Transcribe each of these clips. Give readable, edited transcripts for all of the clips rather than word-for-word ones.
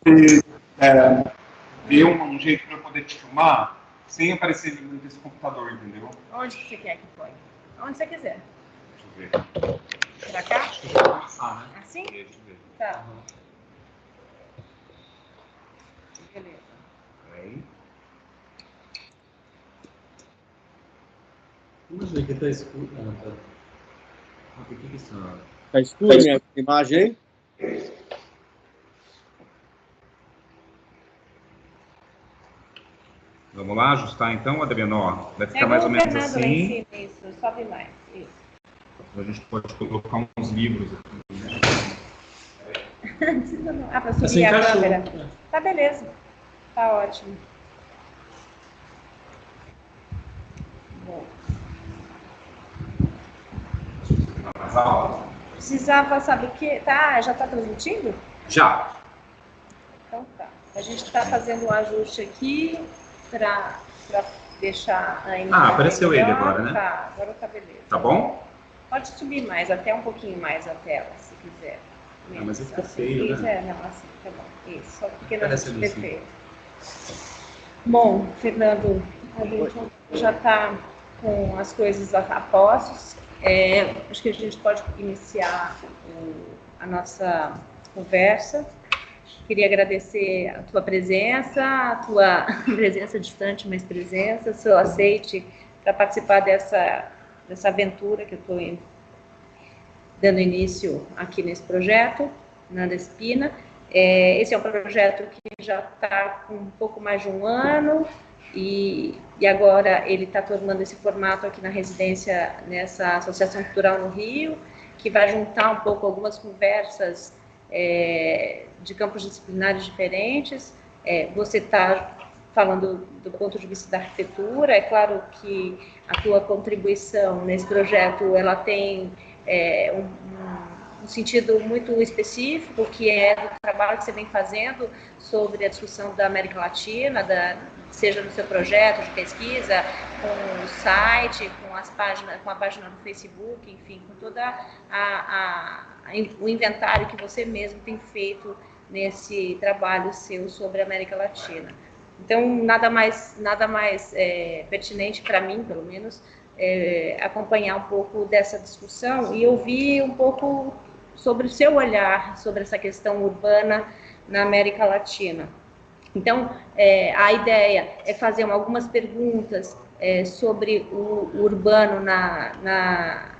você ver um jeito para eu poder te filmar sem aparecer desse computador, entendeu? Onde que você quer que põe? Onde você quiser. Deixa eu ver. Pra cá? Acho que eu vou começar, né? Assim? Deixa eu ver. Tá. Beleza. Peraí. Imagina que tá escuro. Ah, tá. Por que isso? Tá escuro minha imagem aí? Vamos lá, ajustar então, Adriano? Ó, vai ficar Pega mais ou o menos Fernando lá assim. em cima, isso. Sobe mais. Isso. A gente pode colocar uns livros aqui. Não precisa não. Ah, pra subir Assim, a encaixou. câmera. Tá, beleza. Tá ótimo. Bom. Mais alto? Precisava, sabe o quê? Tá, já tá transmitindo? Já. Então tá. A gente está fazendo um ajuste aqui para deixar a imagem apareceu melhor. ele agora, né? Tá, agora tá beleza. Tá bom? Pode subir mais, até um pouquinho mais a tela, se quiser. Não, mas ele fica Assim. feio, Isso, né? não, assim, tá bom. Isso, só porque não Parece é ali, perfeito. Bom, Fernando, a gente já está com as coisas a postos. Acho que a gente pode iniciar a nossa conversa. Queria agradecer a tua presença, a tua presença distante, mas presença, seu aceite para participar dessa aventura que eu estou dando início aqui nesse projeto, na Despina. Esse é um projeto que já está com um pouco mais de um ano e agora ele está tomando esse formato aqui na residência, nessa Associação Cultural no Rio, que vai juntar um pouco algumas conversas de campos disciplinares diferentes. Você está falando do ponto de vista da arquitetura. É claro que a tua contribuição nesse projeto ela tem um sentido muito específico, que é do trabalho que você vem fazendo sobre a discussão da América Latina, seja no seu projeto de pesquisa, com o site, com a página do Facebook, enfim, com toda o inventário que você mesmo tem feito nesse trabalho seu sobre a América Latina. Então, nada mais pertinente para mim, pelo menos, acompanhar um pouco dessa discussão e ouvir um pouco sobre o seu olhar sobre essa questão urbana na América Latina. Então, a ideia é fazer algumas perguntas sobre o urbano na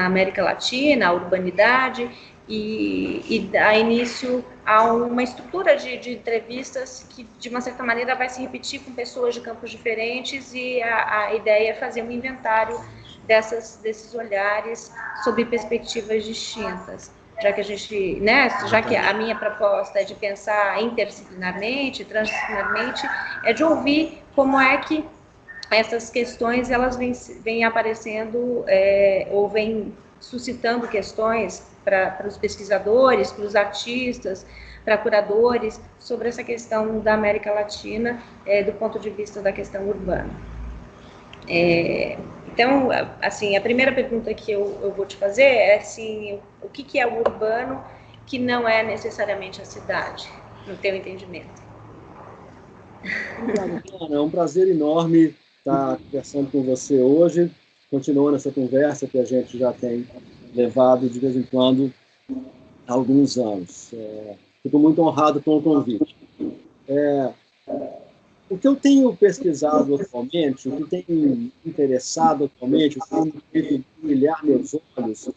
América Latina, a urbanidade, e dar início a uma estrutura de entrevistas que, de uma certa maneira, vai se repetir com pessoas de campos diferentes, e a ideia é fazer um inventário desses olhares sob perspectivas distintas. Já que a gente, já que a minha proposta é de pensar interdisciplinarmente, transdisciplinarmente, é de ouvir como é que essas questões elas vêm aparecendo ou vêm suscitando questões para os pesquisadores, para os artistas, para curadores, sobre essa questão da América Latina, do ponto de vista da questão urbana. Então, assim, a primeira pergunta que eu vou te fazer é, assim, o que é o urbano que não é necessariamente a cidade, no teu entendimento? É um prazer enorme estar conversando com você hoje, continuando essa conversa que a gente já tem levado de vez em quando há alguns anos. Fico muito honrado com o convite. O que eu tenho pesquisado atualmente, o que tem me interessado atualmente, o que tem me feito brilhar meus olhos,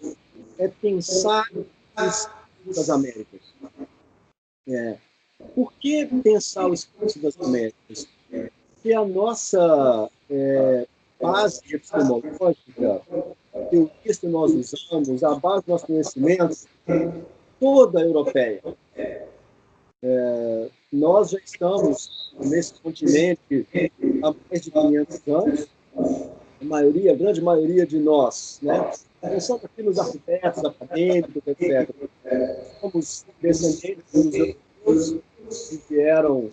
é pensar o espírito das Américas. Por que pensar o espírito das Américas? Porque a nossa base epistemológica, a teoria que nós usamos, a base do nosso conhecimento, toda europeia. Nós já estamos nesse continente há mais de 500 anos, a grande maioria de nós, pensando aqui nos arquitetos, acadêmicos, etc. Somos descendentes dos europeus que vieram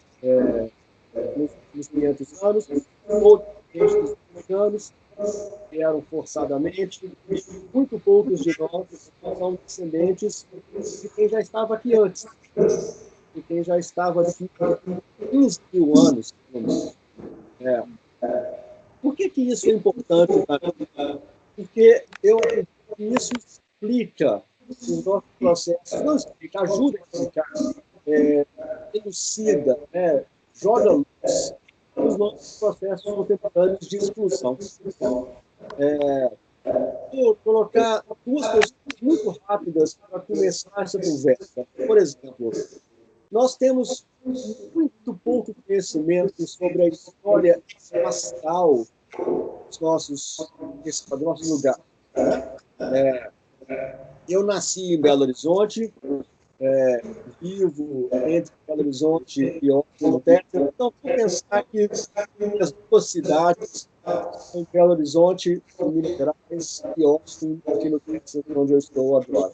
nos últimos 500 anos, outros dos anos vieram forçadamente, muito poucos de nós são descendentes de quem já estava aqui antes. de quem já estava aqui há 15 mil anos. É. Por que isso é importante para mim? Porque eu acredito que isso explica os nossos processos, não explica, ajuda a explicar, elucida, joga luz nos nossos processos contemporâneos de exclusão. Vou colocar duas questões muito rápidas para começar essa conversa. Por exemplo, nós temos muito pouco conhecimento sobre a história espacial do nosso lugar. Eu nasci em Belo Horizonte, vivo entre Belo Horizonte e Austin, no Texas. Então, vou pensar que as duas cidades são Belo Horizonte, em Minas Gerais, e Austin, aqui no Texas, onde eu estou agora.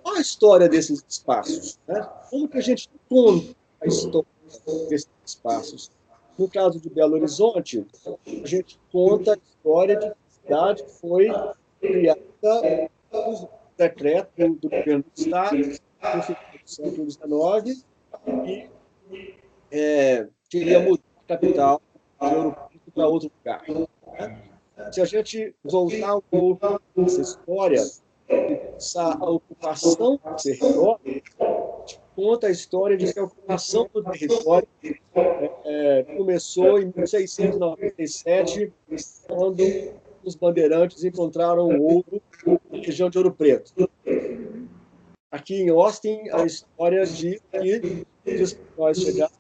Qual a história desses espaços? Né? Como que a gente conta a história desses espaços? No caso de Belo Horizonte, a gente conta a história de que a cidade foi criada por decreto do governo do Estado, no final do século XIX, e queria mudar a capital de Ouro Preto para outro lugar. Né? Se a gente voltar um pouco nessa história, e pensar a ocupação do território, conta a história de que a ocupação do território começou em 1697, quando os bandeirantes encontraram ouro na região de Ouro Preto. Aqui em Austin, a história diz que os espanhóis chegaram,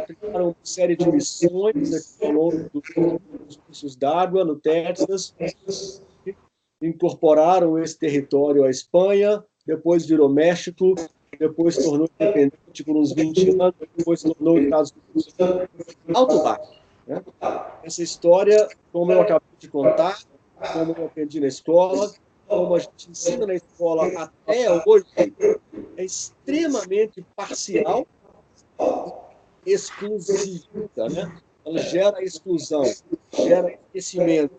criaram uma série de missões aqui ao longo dos cursos d'água, no Texas, incorporaram esse território à Espanha, depois virou México, depois se tornou independente por uns 20 anos, depois se tornou Estados Unidos. Alto baixo. Né? Essa história, como eu acabei de contar, como eu aprendi na escola, como a gente ensina na escola até hoje, é extremamente parcial e exclusivista. Né? Ela gera exclusão, gera esquecimento.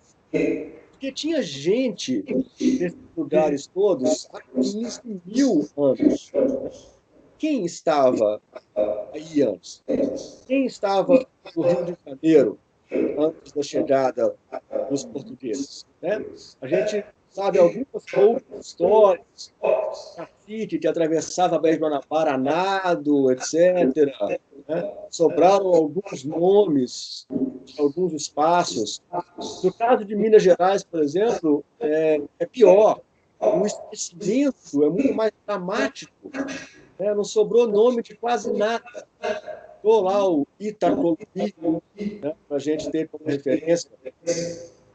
Porque tinha gente nesses lugares todos há 15 mil anos. Quem estava aí antes? Quem estava no Rio de Janeiro antes da chegada dos portugueses? Né? A gente sabe algumas outras histórias, cacique que atravessava a Baía de Guanabara a nado, etc. Né? Sobraram alguns nomes, alguns espaços. No caso de Minas Gerais, por exemplo, é pior. O esquecimento é muito mais dramático. Né? Não sobrou nome de quase nada. Estou lá o Itacolomi, né, para a gente ter como referência.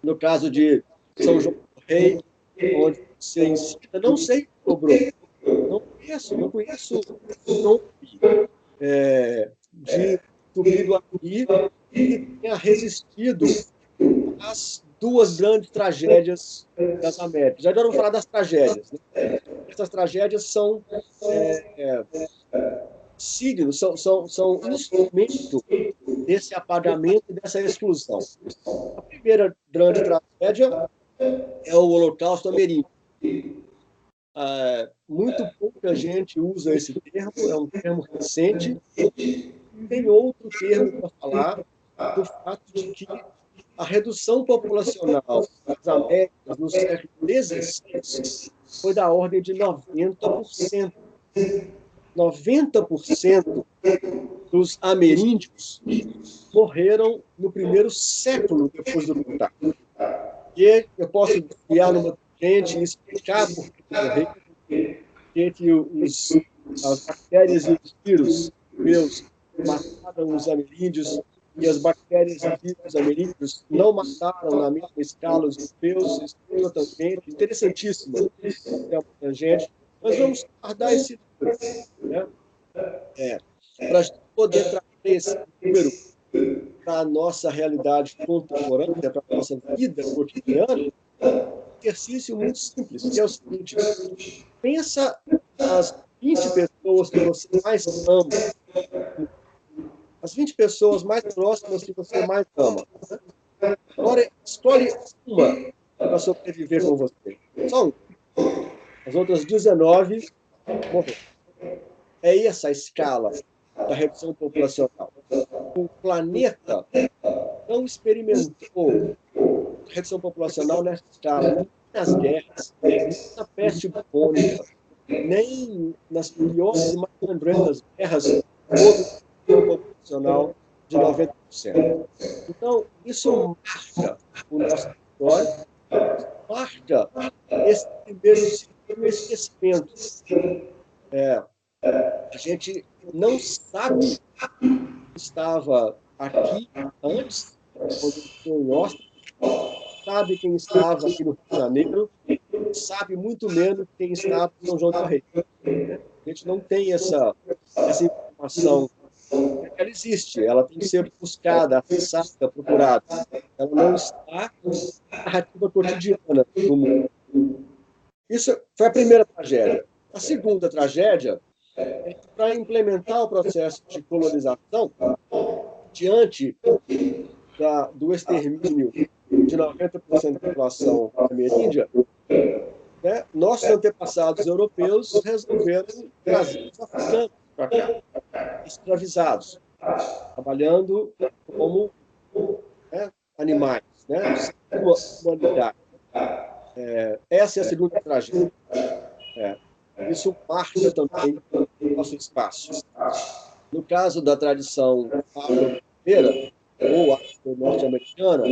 No caso de São João do Rei, onde você ensina, não sei o que sobrou. Não conheço o nome de Tupi do Aqui que tenha resistido às duas grandes tragédias das Américas. Já vamos falar das tragédias. Né? Essas tragédias são signos, são instrumento desse apagamento e dessa exclusão. A primeira grande tragédia é o Holocausto Ameríndio. Muito pouca gente usa esse termo, é um termo recente. Tem outro termo para falar do fato de que a redução populacional das Américas no século XVI foi da ordem de 90%. 90% dos ameríndios morreram no primeiro século depois do contato. E eu posso criar numa gente e explicar por que morreram, que as bactérias e os vírus meus mataram os ameríndios e as bactérias e vírus ameríndios não mataram na mesma escala os europeus, totalmente interessantíssimo. É uma tangente. Mas vamos guardar esse número, né? Para a gente poder trazer esse número para a nossa realidade contemporânea, para a nossa vida cotidiana, um exercício muito simples, que é o seguinte: pensa as 20 pessoas que você mais ama, as 20 pessoas mais próximas que você mais ama. Agora, escolhe uma para sobreviver com você. Só uma. As outras 19 morreram. é essa a escala da redução populacional. O planeta não experimentou redução populacional nessa escala, nem nas guerras, nem na peste bubônica, nem nas piores e mais sangrentas guerras, houve redução populacional de 90%. Então, isso marca o nosso território, marca esse primeiro ciclo de esquecimento. A gente não sabe que estava aqui antes, quando foi em Austin, sabe quem estava aqui no Rio de Janeiro, sabe muito menos quem estava em São João del Rei. A gente não tem essa informação. Ela existe, ela tem que ser buscada, acessada, procurada. Ela não está na narrativa cotidiana do mundo. Isso foi a primeira tragédia. A segunda tragédia é que, para implementar o processo de colonização, diante do extermínio de 90% da população ameríndia, né, nossos antepassados europeus resolveram trazer os africanos para cá, escravizados, trabalhando como animais, né, sem humanidade. Essa é a segunda tragédia. Isso marca também o nosso espaço. No caso da tradição afro-brasileira, ou afro-norte-americana,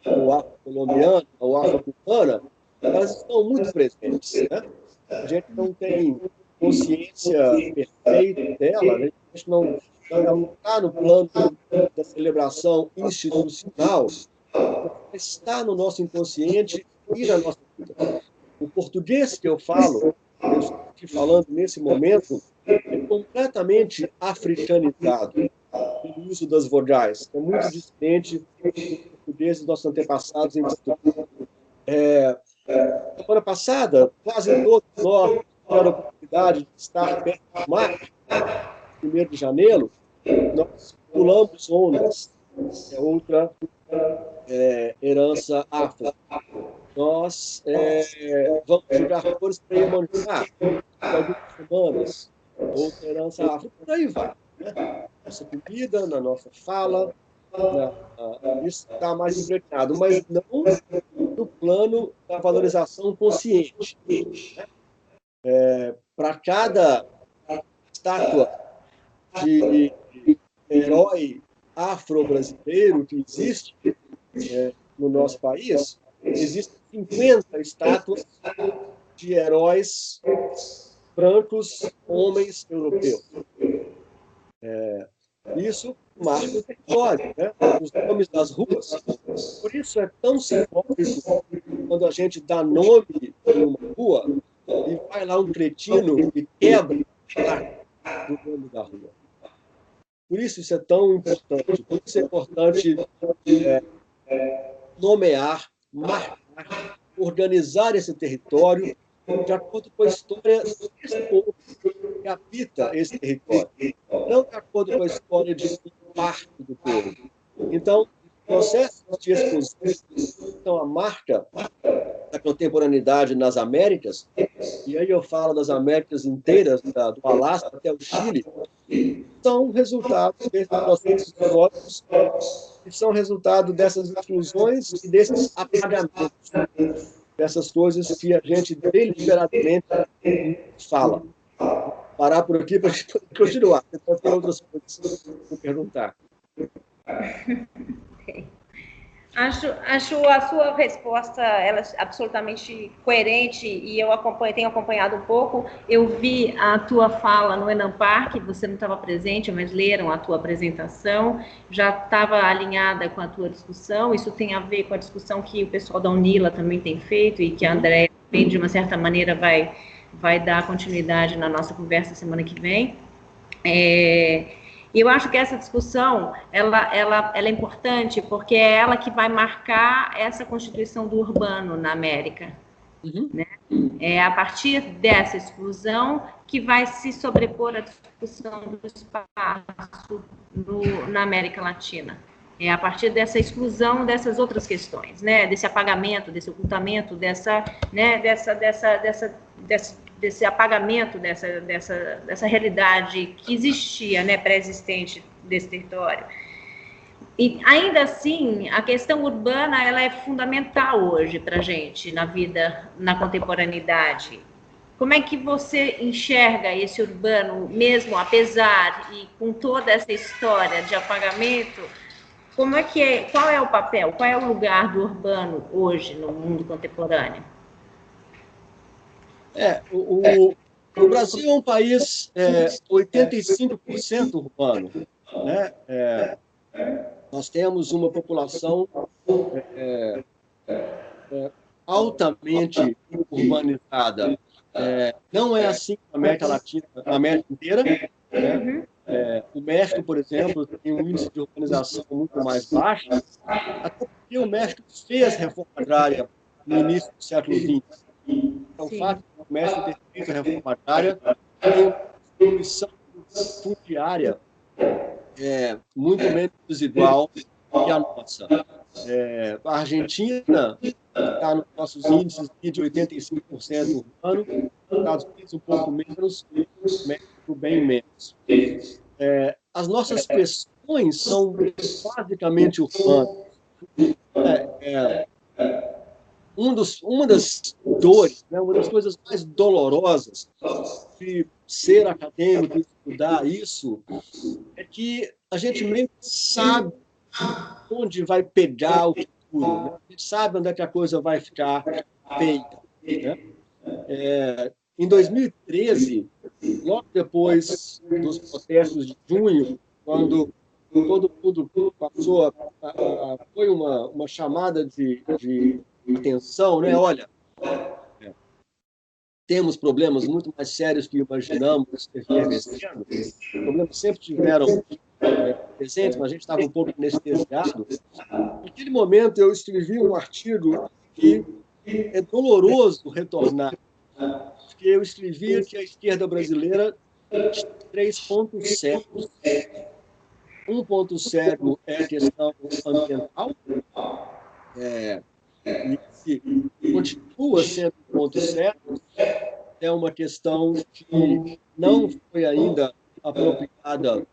ou afro-colombiana, ou afro-cubana, elas estão muito presentes. Né? A gente não tem consciência perfeita dela, né? A gente não está no plano da celebração institucional, está no nosso inconsciente e na nossa vida. O português que eu falo, eu estou aqui falando nesse momento, é completamente africanizado pelo uso das vogais. É muito diferente do português dos nossos antepassados em Portugal. Semana passada, quase todos nós tiveram a oportunidade de estar perto do mar, 1º de janeiro, nós pulamos ondas, é outra herança afro. Nós vamos jogar flores para Iemanjá, algumas semanas, outra herança afro, por aí vai. Né? Nossa comida, na nossa fala, isso está mais impregnado, mas não no plano da valorização consciente. Para cada estátua de herói afro-brasileiro que existe no nosso país, existem 50 estátuas de heróis brancos, homens europeus. Isso marca o território, né? Os nomes das ruas. Por isso é tão simbólico quando a gente dá nome em uma rua e vai lá um cretino e quebra o nome da rua. Por isso é tão importante. Por isso é importante nomear, marcar, organizar esse território de acordo com a história desse povo que habita esse território, não de acordo com a história de parte do povo. Então, processos de exclusão são a marca da contemporaneidade nas Américas, e aí eu falo das Américas inteiras, do Alasca até o Chile, são resultado desses processos históricos, que são resultado dessas exclusões e desses apagamentos, dessas coisas que a gente deliberadamente fala. Vou parar por aqui para continuar. Depois tem outras coisas para perguntar. Acho a sua resposta ela absolutamente coerente e eu tenho acompanhado um pouco. Eu vi a tua fala no Enampark, você não estava presente, mas leram a tua apresentação, já estava alinhada com a tua discussão. Isso tem a ver com a discussão que o pessoal da Unila também tem feito e que a Andréa, de uma certa maneira, vai dar continuidade na nossa conversa semana que vem. Eu acho que essa discussão ela é importante porque é ela que vai marcar essa constituição do urbano na América. Né? É a partir dessa exclusão que vai se sobrepor a discussão do espaço na América Latina. É a partir dessa exclusão dessas outras questões, né? Desse apagamento, desse ocultamento, desse desse apagamento dessa realidade que existia, né, pré-existente desse território. E ainda assim, a questão urbana ela é fundamental hoje para a gente na vida, na contemporaneidade. Como é que você enxerga esse urbano, mesmo apesar e com toda essa história de apagamento? Como é que qual é o papel, qual é o lugar do urbano hoje no mundo contemporâneo? O Brasil é um país 85% urbano, né? Nós temos uma população altamente urbanizada. Não é assim na América Latina, na América inteira, né? O México, por exemplo, tem um índice de urbanização muito mais baixo, até porque o México fez reforma agrária no início do século XX. Então, o fato de o México ter feito a reforma agrária tem uma distribuição fundiária muito menos desigual que a nossa. A Argentina está nos nossos índices de 85% urbano, Estados Unidos um pouco menos, México bem menos. As nossas pressões são basicamente urbanas. Uma das dores, né, uma das coisas mais dolorosas de ser acadêmico e estudar isso é que a gente meio que sabe onde vai pegar o futuro, né? A gente sabe onde é que a coisa vai ficar feia, né? Em 2013, logo depois dos protestos de junho, quando todo mundo passou foi uma chamada de atenção, né? Olha, temos problemas muito mais sérios que imaginamos efervescendo. Os problemas sempre tiveram presentes, mas a gente estava um pouco anestesiado. Naquele momento, eu escrevi um artigo que é doloroso retornar, porque eu escrevia que a esquerda brasileira tinha 3 pontos sérios. Um ponto sério é a questão ambiental, e que continua sendo um ponto sério, é uma questão que não foi ainda apropriada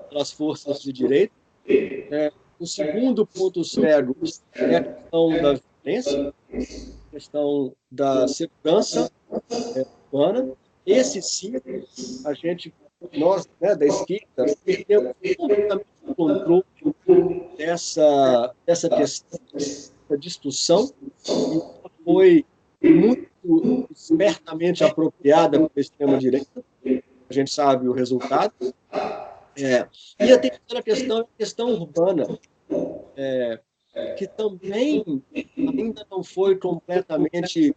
pelas forças de direita. O segundo ponto cego é a questão da violência, a questão da segurança urbana. Esse sim, nós, né, da esquerda, perdemos completamente o controle dessa questão, dessa discussão, e foi muito espertamente apropriada pela extrema-direita. A gente sabe o resultado. E a terceira questão é a questão urbana, que também ainda não foi completamente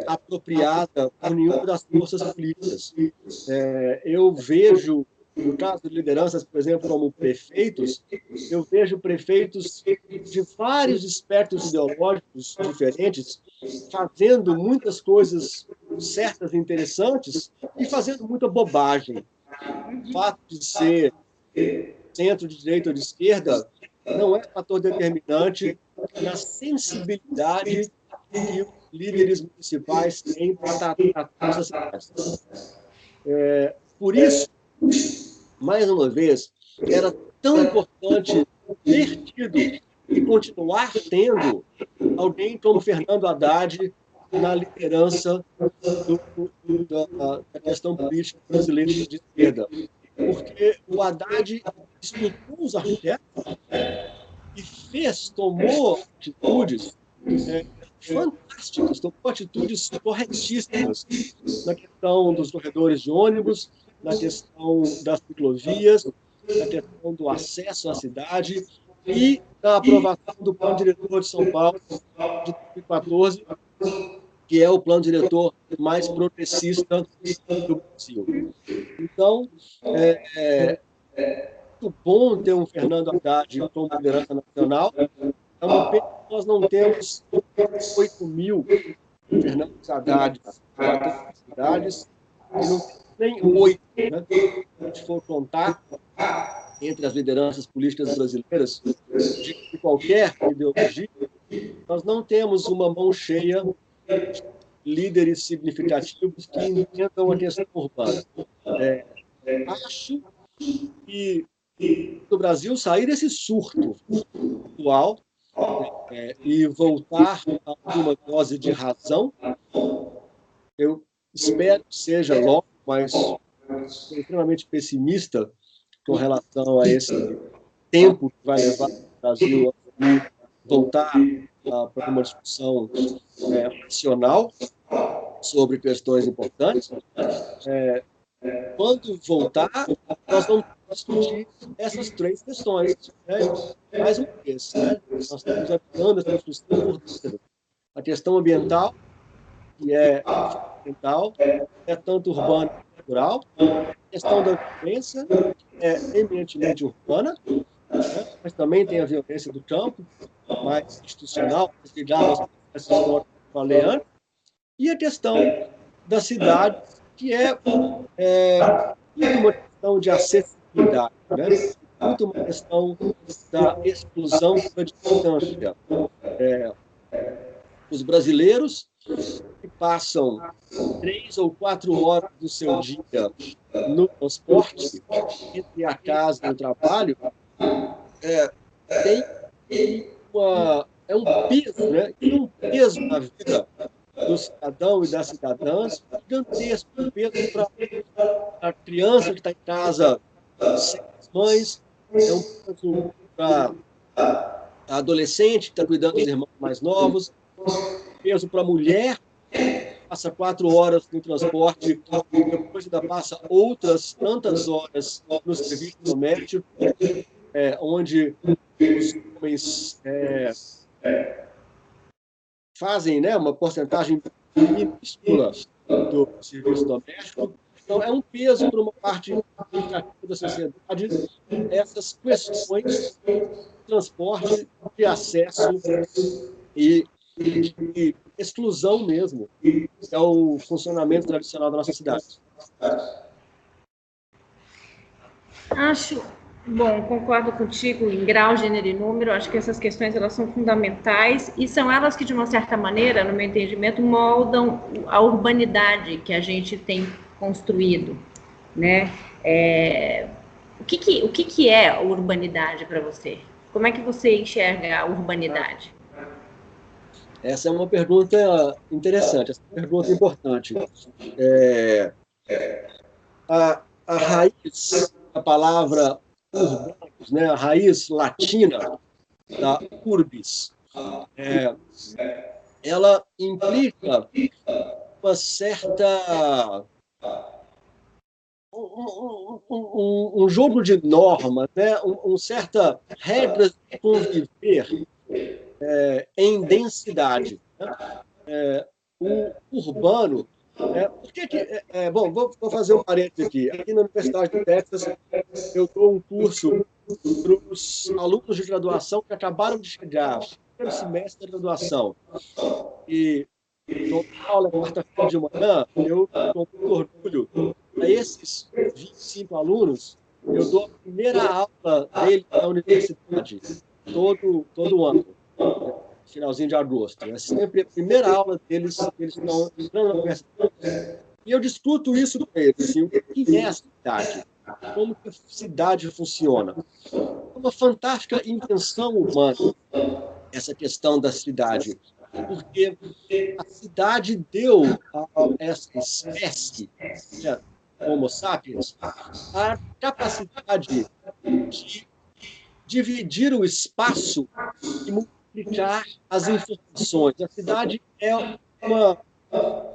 apropriada por nenhuma das forças políticas. Eu vejo, no caso de lideranças, por exemplo, como prefeitos, eu vejo prefeitos de vários espectros ideológicos diferentes fazendo muitas coisas certas e interessantes e fazendo muita bobagem. O fato de ser centro de direita ou de esquerda não é fator determinante na sensibilidade que os líderes municipais têm para tratar essas questões. Por isso, mais uma vez, era tão importante ter tido e continuar tendo alguém como Fernando Haddad na liderança da questão política brasileira de esquerda. Porque o Haddad estudou os arquitetos e tomou atitudes fantásticas, tomou atitudes corretíssimas na questão dos corredores de ônibus, na questão das ciclovias, na questão do acesso à cidade e na aprovação do Plano Diretor de São Paulo de 2014, que é o plano diretor mais progressista do Brasil. Então, é muito bom ter um Fernando Haddad como liderança nacional. É uma pena que nós não temos 8.000 Fernando Haddad em 4 cidades, e não tem nem 8, né? Se a gente for contar entre as lideranças políticas brasileiras de qualquer ideologia, nós não temos uma mão cheia líderes significativos que entendam a questão urbana. Acho que o Brasil sair desse surto atual e voltar a uma dose de razão, eu espero que seja logo, mas sou extremamente pessimista com relação a esse tempo que vai levar o Brasil a voltar para uma discussão nacional sobre questões importantes. Quando voltar, nós vamos discutir essas 3 questões. Né? Mais uma vez, né? Nós estamos aplicando essa discussão a questão ambiental, que é fundamental, é tanto urbana quanto rural, a questão da violência, que é eminentemente urbana, né? Mas também tem a violência do campo, mais institucional, ligada às processos históricos que eu falei antes, e a questão da cidade, que é muito uma questão de acessibilidade, né? Muito uma questão da exclusão da distância. Os brasileiros que passam 3 ou 4 horas do seu dia no transporte, entre a casa e o trabalho, é um peso, né? E um peso na vida do cidadão e das cidadãs gigantesco, um peso para a criança que está em casa sem as mães, é um peso para a adolescente que está cuidando dos irmãos mais novos, peso para a mulher, passa 4 horas no transporte, depois ainda passa outras tantas horas no serviço doméstico, onde os homens fazem, né, uma porcentagem minúscula do serviço doméstico. Então, é um peso para uma parte da sociedade essas questões de transporte, de acesso e de exclusão mesmo, que é o funcionamento tradicional da nossa cidade. Concordo contigo em grau, gênero e número. Acho que essas questões elas são fundamentais e são elas que, de uma certa maneira, no meu entendimento, moldam a urbanidade que a gente tem construído, né? O que é urbanidade para você? Como é que você enxerga a urbanidade? Essa é uma pergunta interessante, essa é uma pergunta importante. A raiz da palavra urbanos, né, a raiz latina da urbis, ela implica uma certa um jogo de normas, né, certa regras de conviver em densidade. Né? O urbano bom, vou fazer um parênteses aqui. Aqui na Universidade do Texas, eu dou um curso para os alunos de graduação que acabaram de chegar no primeiro semestre da graduação. E dou aula quarta-feira de manhã, eu com muito orgulho. Para esses 25 alunos, eu dou a primeira aula deles na universidade, todo ano. Finalzinho de agosto. É sempre a primeira aula deles, eles estão entrando na universidade. E eu discuto isso com eles, assim, o que é a cidade? Como que a cidade funciona? É uma fantástica invenção humana, essa questão da cidade, porque a cidade deu a essa espécie, Homo sapiens, a capacidade de dividir o espaço e multiplicar as informações. A cidade é uma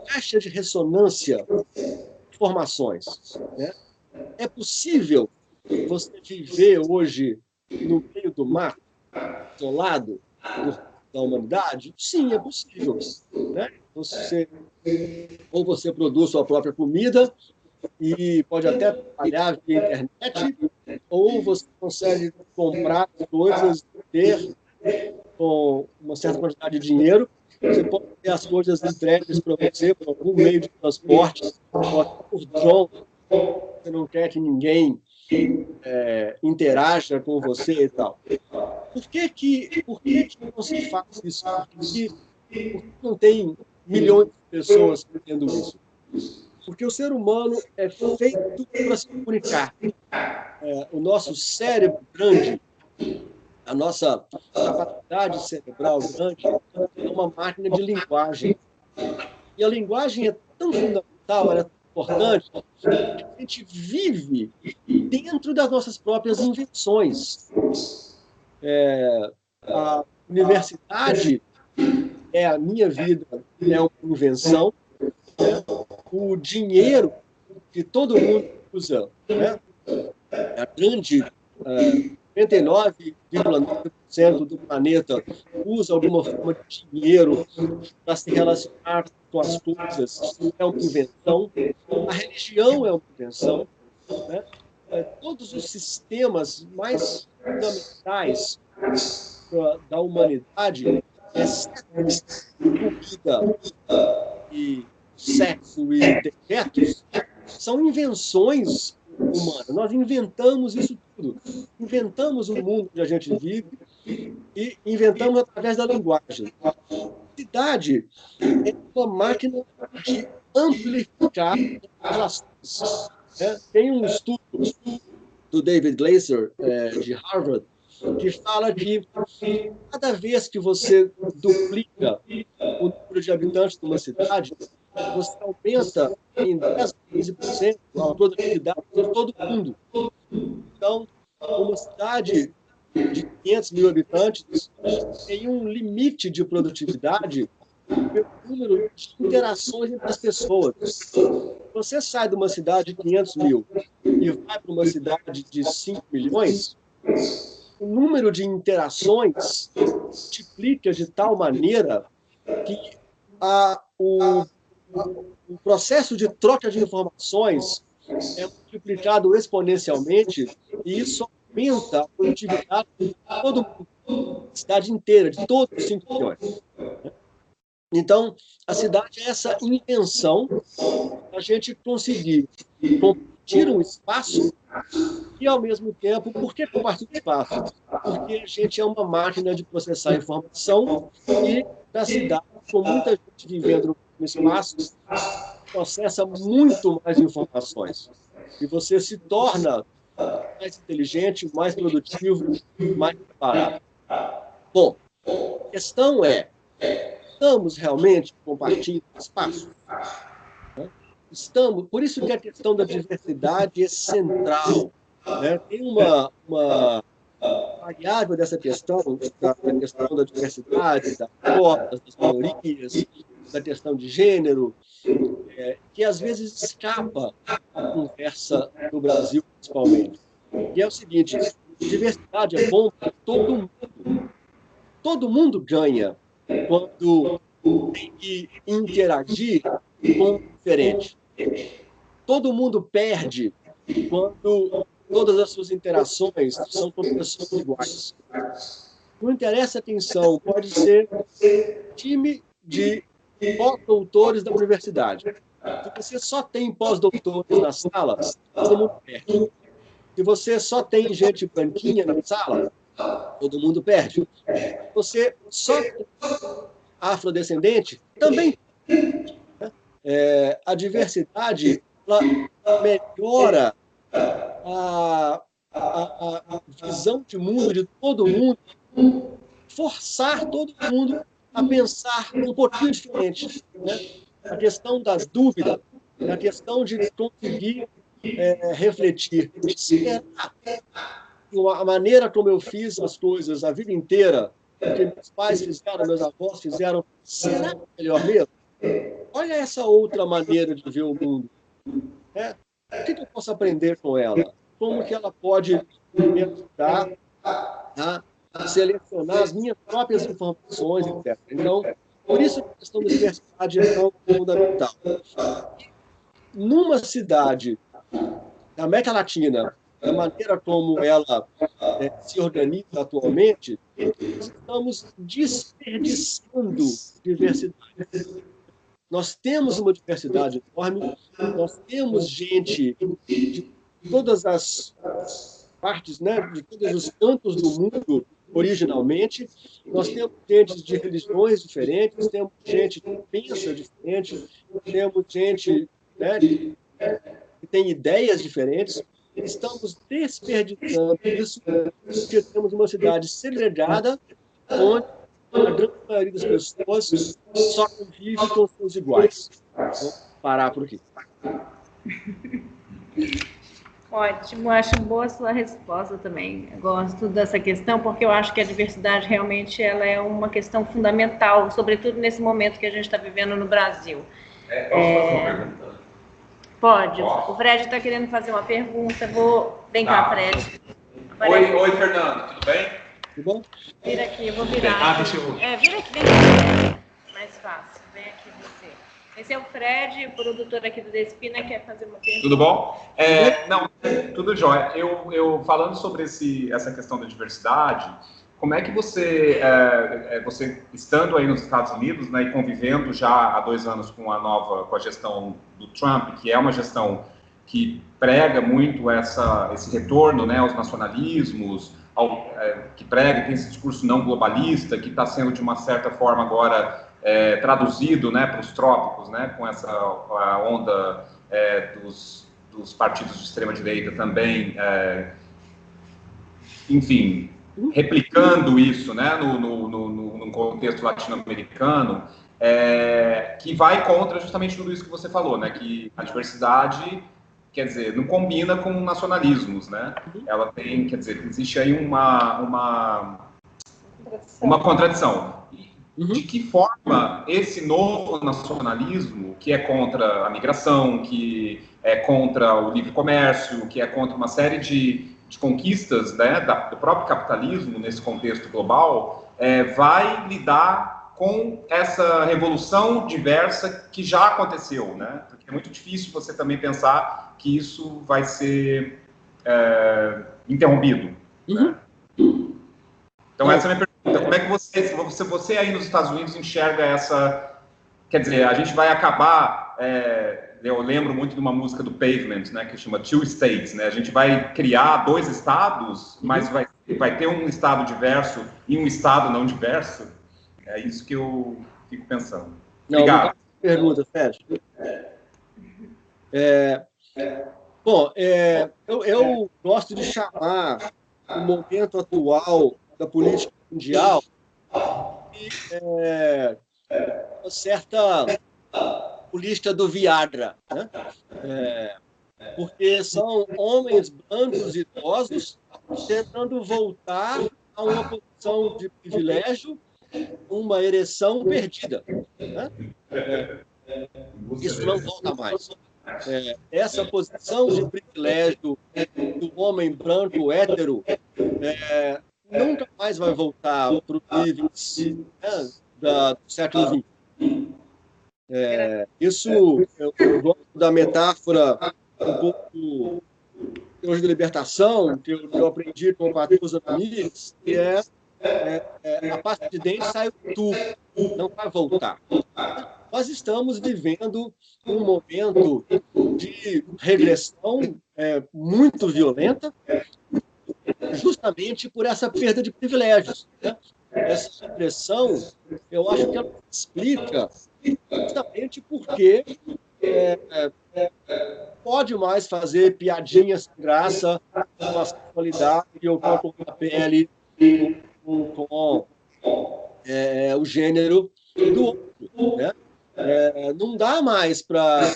caixa de ressonância de informações. Né? É possível você viver hoje no meio do mato, isolado da humanidade? Sim, é possível. Né? Ou você produz sua própria comida e pode até trabalhar via internet, ou você consegue comprar coisas, ter com uma certa quantidade de dinheiro, você pode ter as coisas entregues para você por algum meio de transporte, por drone, você não quer que ninguém interaja com você e tal. Por que não se faz isso? Porque não tem milhões de pessoas fazendo isso? Porque o ser humano é feito para se comunicar. O nosso cérebro grande, a nossa capacidade cerebral grande, é uma máquina de linguagem. E a linguagem é tão fundamental, ela é tão importante, que a gente vive dentro das nossas próprias invenções. A universidade é a minha vida, é uma invenção. O dinheiro que todo mundo usa, a grande 99,9% do planeta usa alguma forma de dinheiro para se relacionar com as coisas, é uma invenção. A religião é uma invenção. Todos os sistemas mais fundamentais da humanidade, exceto comida e sexo e dejetos, são invenções humanas. Nós inventamos isso tudo. Inventamos o mundo que a gente vive e inventamos através da linguagem. A cidade é uma máquina de amplificar relações. Tem um estudo do David Glaser, de Harvard, que fala que cada vez que você duplica o número de habitantes de uma cidade, você aumenta em 10, 15% a produtividade de todo mundo. Então, uma cidade de 500 mil habitantes tem um limite de produtividade pelo número de interações entre as pessoas. Você sai de uma cidade de 500 mil e vai para uma cidade de 5 milhões, o número de interações multiplica de tal maneira que o processo de troca de informações é multiplicado exponencialmente e isso aumenta a produtividade de todo mundo, a cidade inteira, de todos os 5 milhões. Então, a cidade é essa invenção a gente conseguir compartilhar um espaço e, ao mesmo tempo, por que compartilhar espaço? Porque a gente é uma máquina de processar informação e, na cidade, com muita gente vivendo no espaço, processa muito mais informações. E você se torna mais inteligente, mais produtivo, mais preparado. Bom, a questão é, estamos realmente compartilhando espaço? Estamos, por isso que a questão da diversidade é central. Tem uma variável dessa questão, da questão da diversidade, das cotas, das minorias, da questão de gênero, que às vezes escapa da conversa no Brasil, principalmente. E é o seguinte, diversidade é bom para todo mundo. Todo mundo ganha quando tem que interagir com o diferente. Todo mundo perde quando todas as suas interações são com pessoas iguais. Não interessa quem são, pode ser time de pós-doutores da universidade. Se você só tem pós-doutores na sala, todo mundo perde. Se você só tem gente branquinha na sala, todo mundo perde. Se você só tem afrodescendente, também. A diversidade ela melhora a visão de mundo de todo mundo, forçar todo mundo a pensar um pouquinho diferente. A questão das dúvidas, a questão de conseguir refletir. A maneira como eu fiz as coisas a vida inteira, o que meus pais fizeram, meus avós fizeram, será melhor mesmo? Olha essa outra maneira de ver o mundo. O que eu posso aprender com ela? Como que ela pode me ajudar a selecionar as minhas próprias informações, etc. Então, por isso a questão da diversidade é tão fundamental. Numa cidade da América Latina, da maneira como ela se organiza atualmente, nós estamos desperdiçando diversidade. Nós temos uma diversidade enorme, nós temos gente de todas as partes, de todos os cantos do mundo originalmente. Nós temos gente de religiões diferentes, temos gente que pensa diferente, temos gente, né, que tem ideias diferentes. Estamos desperdiçando isso porque temos uma cidade segregada onde a grande maioria das pessoas só convive com seus iguais. Vou parar por aqui. Ótimo, acho boa a sua resposta também. Eu gosto dessa questão porque eu acho que a diversidade realmente ela é uma questão fundamental, sobretudo nesse momento que a gente está vivendo no Brasil. Posso fazer uma pergunta? Pode. O Fred está querendo fazer uma pergunta. Vem cá, Fred. Oi, Fernando, tudo bem? Tudo bom? Vira aqui, eu vou virar. Deixa eu... Vira aqui, vem aqui. Mais fácil. Vem aqui você. Esse é o Fred, o produtor aqui do Despina, quer fazer uma pergunta. Tudo bom? Não, tudo jóia. Eu falando sobre essa questão da diversidade, como é que você estando aí nos Estados Unidos, né, e convivendo já há 2 anos com a gestão do Trump, que é uma gestão que prega muito esse retorno, né, aos nacionalismos, que prega, tem esse discurso não globalista, que está sendo de uma certa forma agora traduzido, né, para os trópicos, né, com essa onda dos partidos de extrema direita também, enfim, replicando isso, né, no contexto latino-americano, que vai contra justamente tudo isso que você falou, né, que a diversidade, quer dizer, não combina com nacionalismos, né? Ela tem, quer dizer, existe aí uma contradição. De que forma esse novo nacionalismo, que é contra a migração, que é contra o livre comércio, que é contra uma série de conquistas, né, do próprio capitalismo nesse contexto global, vai lidar com essa revolução diversa que já aconteceu, né? Porque é muito difícil você também pensar que isso vai ser interrompido. Né? Então essa é a minha pergunta. Como é que você aí nos Estados Unidos enxerga essa... Quer dizer, a gente vai acabar... eu lembro muito de uma música do Pavement, né, que chama Two States, né? A gente vai criar 2 estados, mas vai ter um estado diverso e um estado não diverso. É isso que eu fico pensando. Obrigado. Pergunta, Fred. Bom, eu gosto de chamar o momento atual da política mundial de uma certa política do Viagra, né? Porque são homens brancos e idosos tentando voltar a uma posição de privilégio, uma ereção perdida. Né? Isso não volta mais. Essa posição de privilégio do homem branco hétero nunca mais vai voltar para o nível do século XX. Isso, eu gosto da metáfora um pouco hoje de libertação, que eu aprendi com o Patusa Ramírez, que a pasta de dente sai do tubo, não vai voltar. Nós estamos vivendo um momento de regressão muito violenta, justamente por essa perda de privilégios. Né? Essa regressão, eu acho que ela explica justamente porque pode mais fazer piadinhas sem graça com a sexualidade ou com a cor da pele, com o gênero do outro. Né? Não dá mais para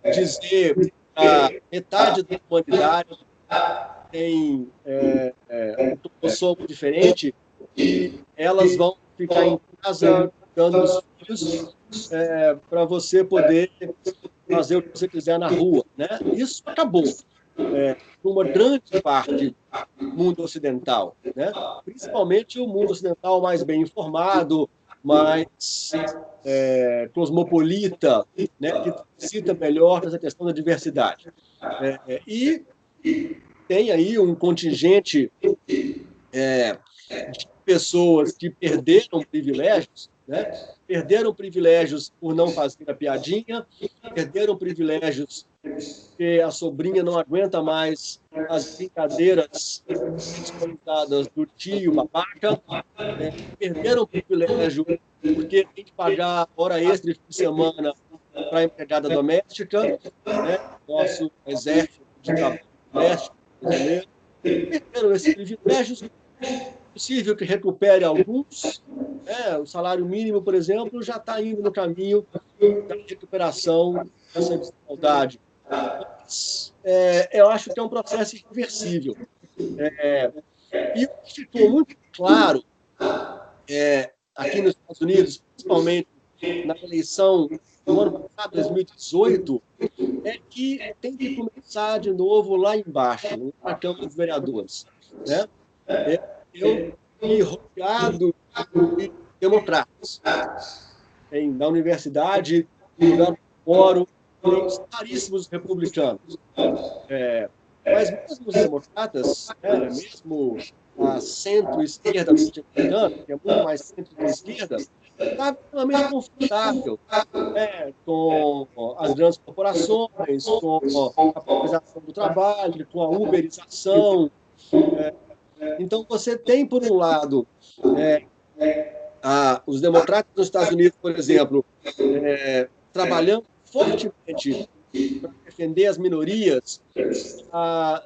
dizer que a metade da humanidade tem um cromossomo diferente e elas vão ficar em casa dando os filhos para você poder fazer o que você quiser na rua. Né? Isso acabou. Uma grande parte do mundo ocidental, né? Principalmente o mundo ocidental mais bem informado, mais cosmopolita, né? Que cita melhor essa questão da diversidade. E tem aí um contingente de pessoas que perderam privilégios né? Perderam privilégios por não fazer a piadinha, perderam privilégios porque a sobrinha não aguenta mais as brincadeiras descontadas do tio babaca, perderam privilégio porque tem que pagar hora extra de fim de semana para a empregada doméstica, né? Nosso exército de trabalho doméstico brasileiro, perderam esses privilégios. É possível que recupere alguns. O salário mínimo, por exemplo, já está indo no caminho da recuperação dessa desigualdade. Mas, eu acho que é um processo irreversível. E o que ficou muito claro aqui nos Estados Unidos, principalmente na eleição do ano passado, 2018, é que tem que começar de novo lá embaixo, na Câmara dos Vereadores, né? Eu fui rodeado de democratas. Na universidade, no lugar do fórum, tem raríssimos republicanos. Mas mesmo os democratas, mesmo a centro-esquerda norte-americana, que é muito mais centro que esquerda, está extremamente confortável com as grandes corporações, com a privatização do trabalho, com a uberização. Então, você tem, por um lado, os democratas dos Estados Unidos, por exemplo, trabalhando fortemente para defender as minorias,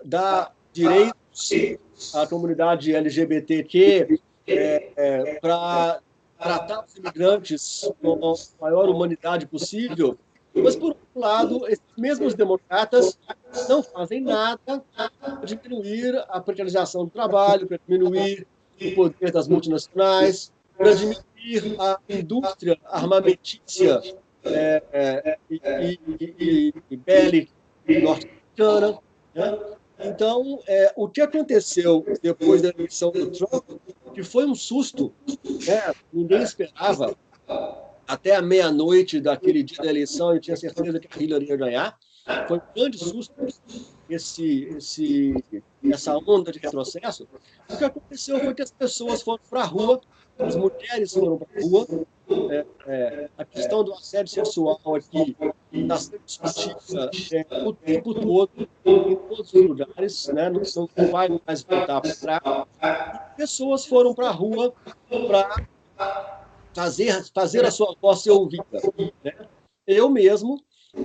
dar direitos à comunidade LGBTQ, para tratar os imigrantes com a maior humanidade possível. Mas, por outro lado, esses mesmos democratas não fazem nada para diminuir a precarização do trabalho, para diminuir o poder das multinacionais, para diminuir a indústria armamentícia e bélica norte-americana, né? Então, o que aconteceu depois da eleição do Trump, que foi um susto, ninguém esperava. Até a meia-noite daquele dia da eleição, eu tinha certeza que a Hillary ia ganhar. Foi um grande susto essa onda de retrocesso. O que aconteceu foi que as pessoas foram para a rua, as mulheres foram para a rua. A questão do assédio sexual aqui está sendo discutida o tempo todo, em todos os lugares, né? Não vai mais voltar para trás. Pessoas foram para a rua para fazer a sua voz ser ouvida, né? Eu mesmo,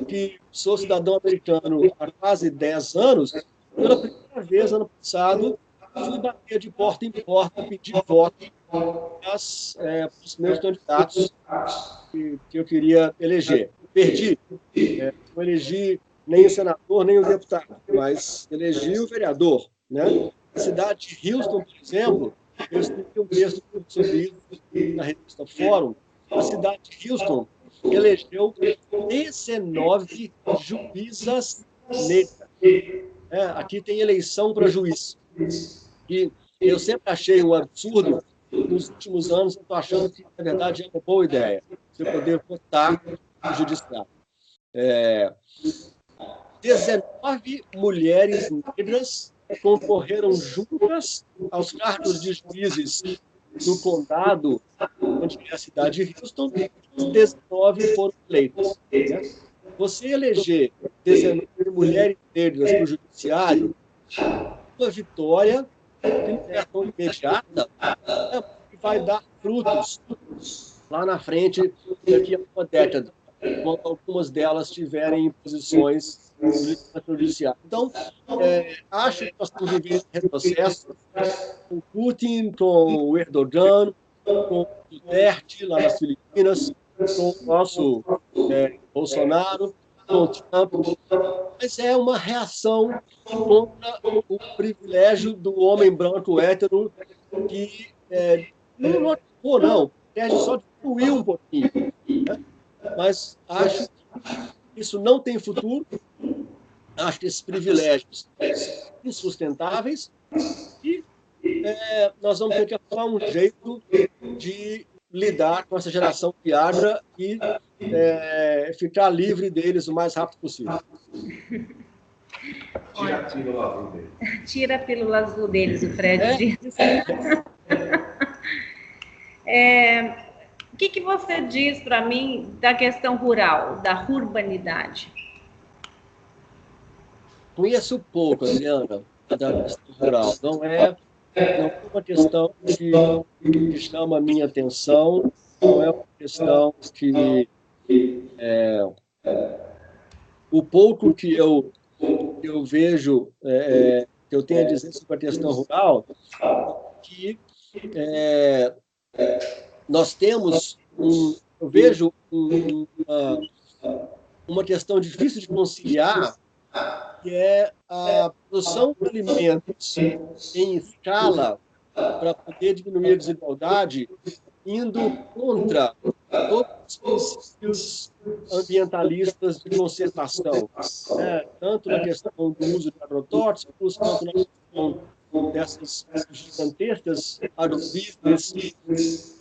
que sou cidadão americano há quase 10 anos, pela primeira vez, ano passado, fui bater de porta em porta, pedir voto para os meus candidatos que eu queria eleger. Perdi. Não elegi nem o senador, nem o deputado, mas elegi o vereador, né? A cidade de Houston, por exemplo, eu escrevi um texto sobre isso na revista Fórum. A cidade de Houston elegeu 19 juízas negras. Aqui tem eleição para juiz. E eu sempre achei um absurdo. Nos últimos anos, eu estou achando que, na verdade, é uma boa ideia você poder votar no judiciário. 19 mulheres negras concorreram juntas aos cargos de juízes no condado, onde é a cidade de Houston, 19 foram eleitas. Né? Você eleger 19 mulheres negras para o judiciário, uma vitória que não é tão imediata, que vai dar frutos lá na frente, daqui a uma década, quando algumas delas tiverem posições no judiciário. Então, acho que nós estamos vivendo um retrocesso com o Putin, com o Erdogan, com o Duterte lá nas Filipinas, com o nosso Bolsonaro, com o Trump, mas é uma reação contra o privilégio do homem branco hétero que não acabou, não. O privilégio só diminuiu um pouquinho. Né? Mas acho que isso não tem futuro. Acho que esses privilégios são insustentáveis e nós vamos ter que arrumar um jeito de lidar com essa geração Viagra e ficar livre deles o mais rápido possível. Tira a pílula azul deles. Tira a pílula azul deles, o Fred diz. O que que você diz para mim da questão rural, da urbanidade? Conheço pouco, Adriana, da questão rural. Não é uma questão que chama a minha atenção, não é uma questão que o pouco que eu vejo, que eu tenho a dizer sobre a questão rural, que nós temos eu vejo uma questão difícil de conciliar, que é a produção de alimentos em escala para poder diminuir a desigualdade, indo contra todos os princípios ambientalistas de conservação, né? Tanto na questão do uso de agrotóxicos, quanto na questão dessas gigantescas agrobusiness.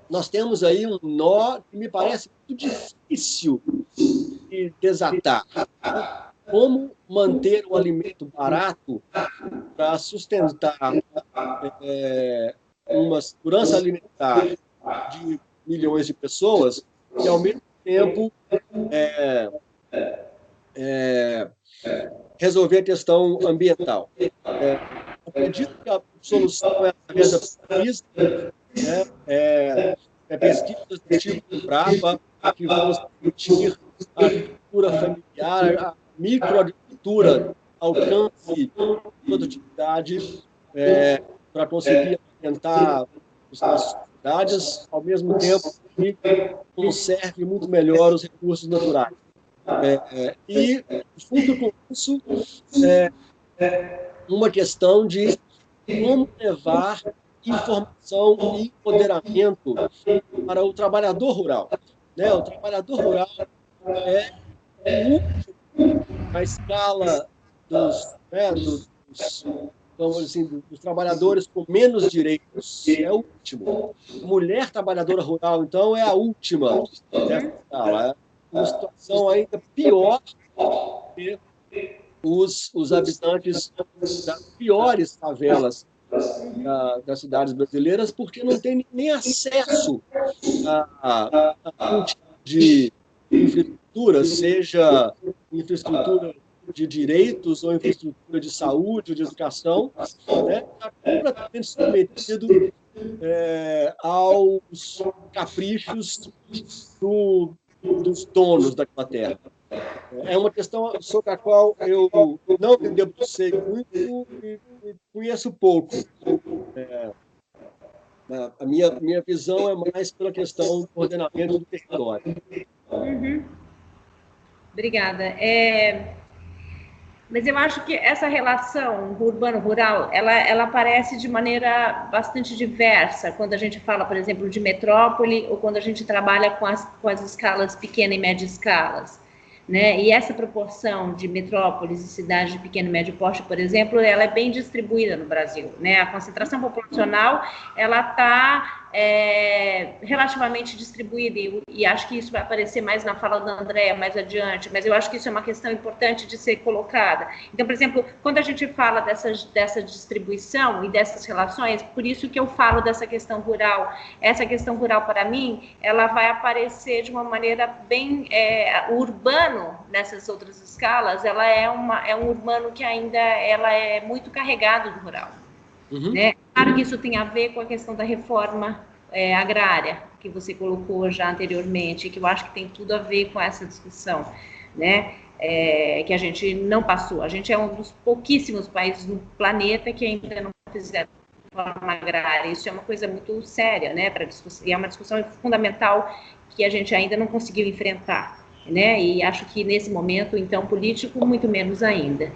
Nós temos aí um nó que me parece muito difícil de desatar. Como manter o alimento barato para sustentar uma segurança alimentar de milhões de pessoas e, ao mesmo tempo, resolver a questão ambiental. Acredito que a solução é através da pesquisa, né? Pesquisas do tipo Embrapa, que vão permitir a agricultura familiar, a microagricultura, alcance, produtividade, para conseguir aumentar as nossas cidades, ao mesmo tempo que conserve muito melhor os recursos naturais. E, junto com isso, uma questão de como levar informação e empoderamento para o trabalhador rural. Né? O trabalhador rural é o último na escala dos trabalhadores com menos direitos. É o último. Mulher trabalhadora rural, então, é a última dessa escala. É uma situação ainda pior que os habitantes das piores favelas das cidades brasileiras, porque não tem nem acesso a um tipo de infraestrutura, seja infraestrutura de direitos ou infraestrutura de saúde ou de educação, né? Está completamente submetido aos caprichos dos donos daquela terra. É uma questão sobre a qual eu não me debrucei muito e conheço pouco. A minha visão é mais pela questão do ordenamento do território. Uhum. Obrigada. Mas eu acho que essa relação urbano-rural, ela aparece de maneira bastante diversa quando a gente fala, por exemplo, de metrópole ou quando a gente trabalha com as escalas pequena e média escalas. Né? E essa proporção de metrópoles e cidades de pequeno e médio porte, por exemplo, ela é bem distribuída no Brasil. Né? A concentração populacional ela está relativamente distribuída, e acho que isso vai aparecer mais na fala da Andréa mais adiante, mas eu acho que isso é uma questão importante de ser colocada. Então, por exemplo, quando a gente fala dessa distribuição e dessas relações, por isso que eu falo dessa questão rural. Essa questão rural, para mim, ela vai aparecer de uma maneira bem urbano nessas outras escalas, ela é um urbano que ainda ela é muito carregado do rural. Uhum. Né? Claro que isso tem a ver com a questão da reforma agrária, que você colocou já anteriormente, que eu acho que tem tudo a ver com essa discussão, né? Que a gente não passou. A gente é um dos pouquíssimos países no planeta que ainda não fizeram reforma agrária. Isso é uma coisa muito séria, né? E é uma discussão fundamental que a gente ainda não conseguiu enfrentar, né? E acho que nesse momento, então, político, muito menos ainda.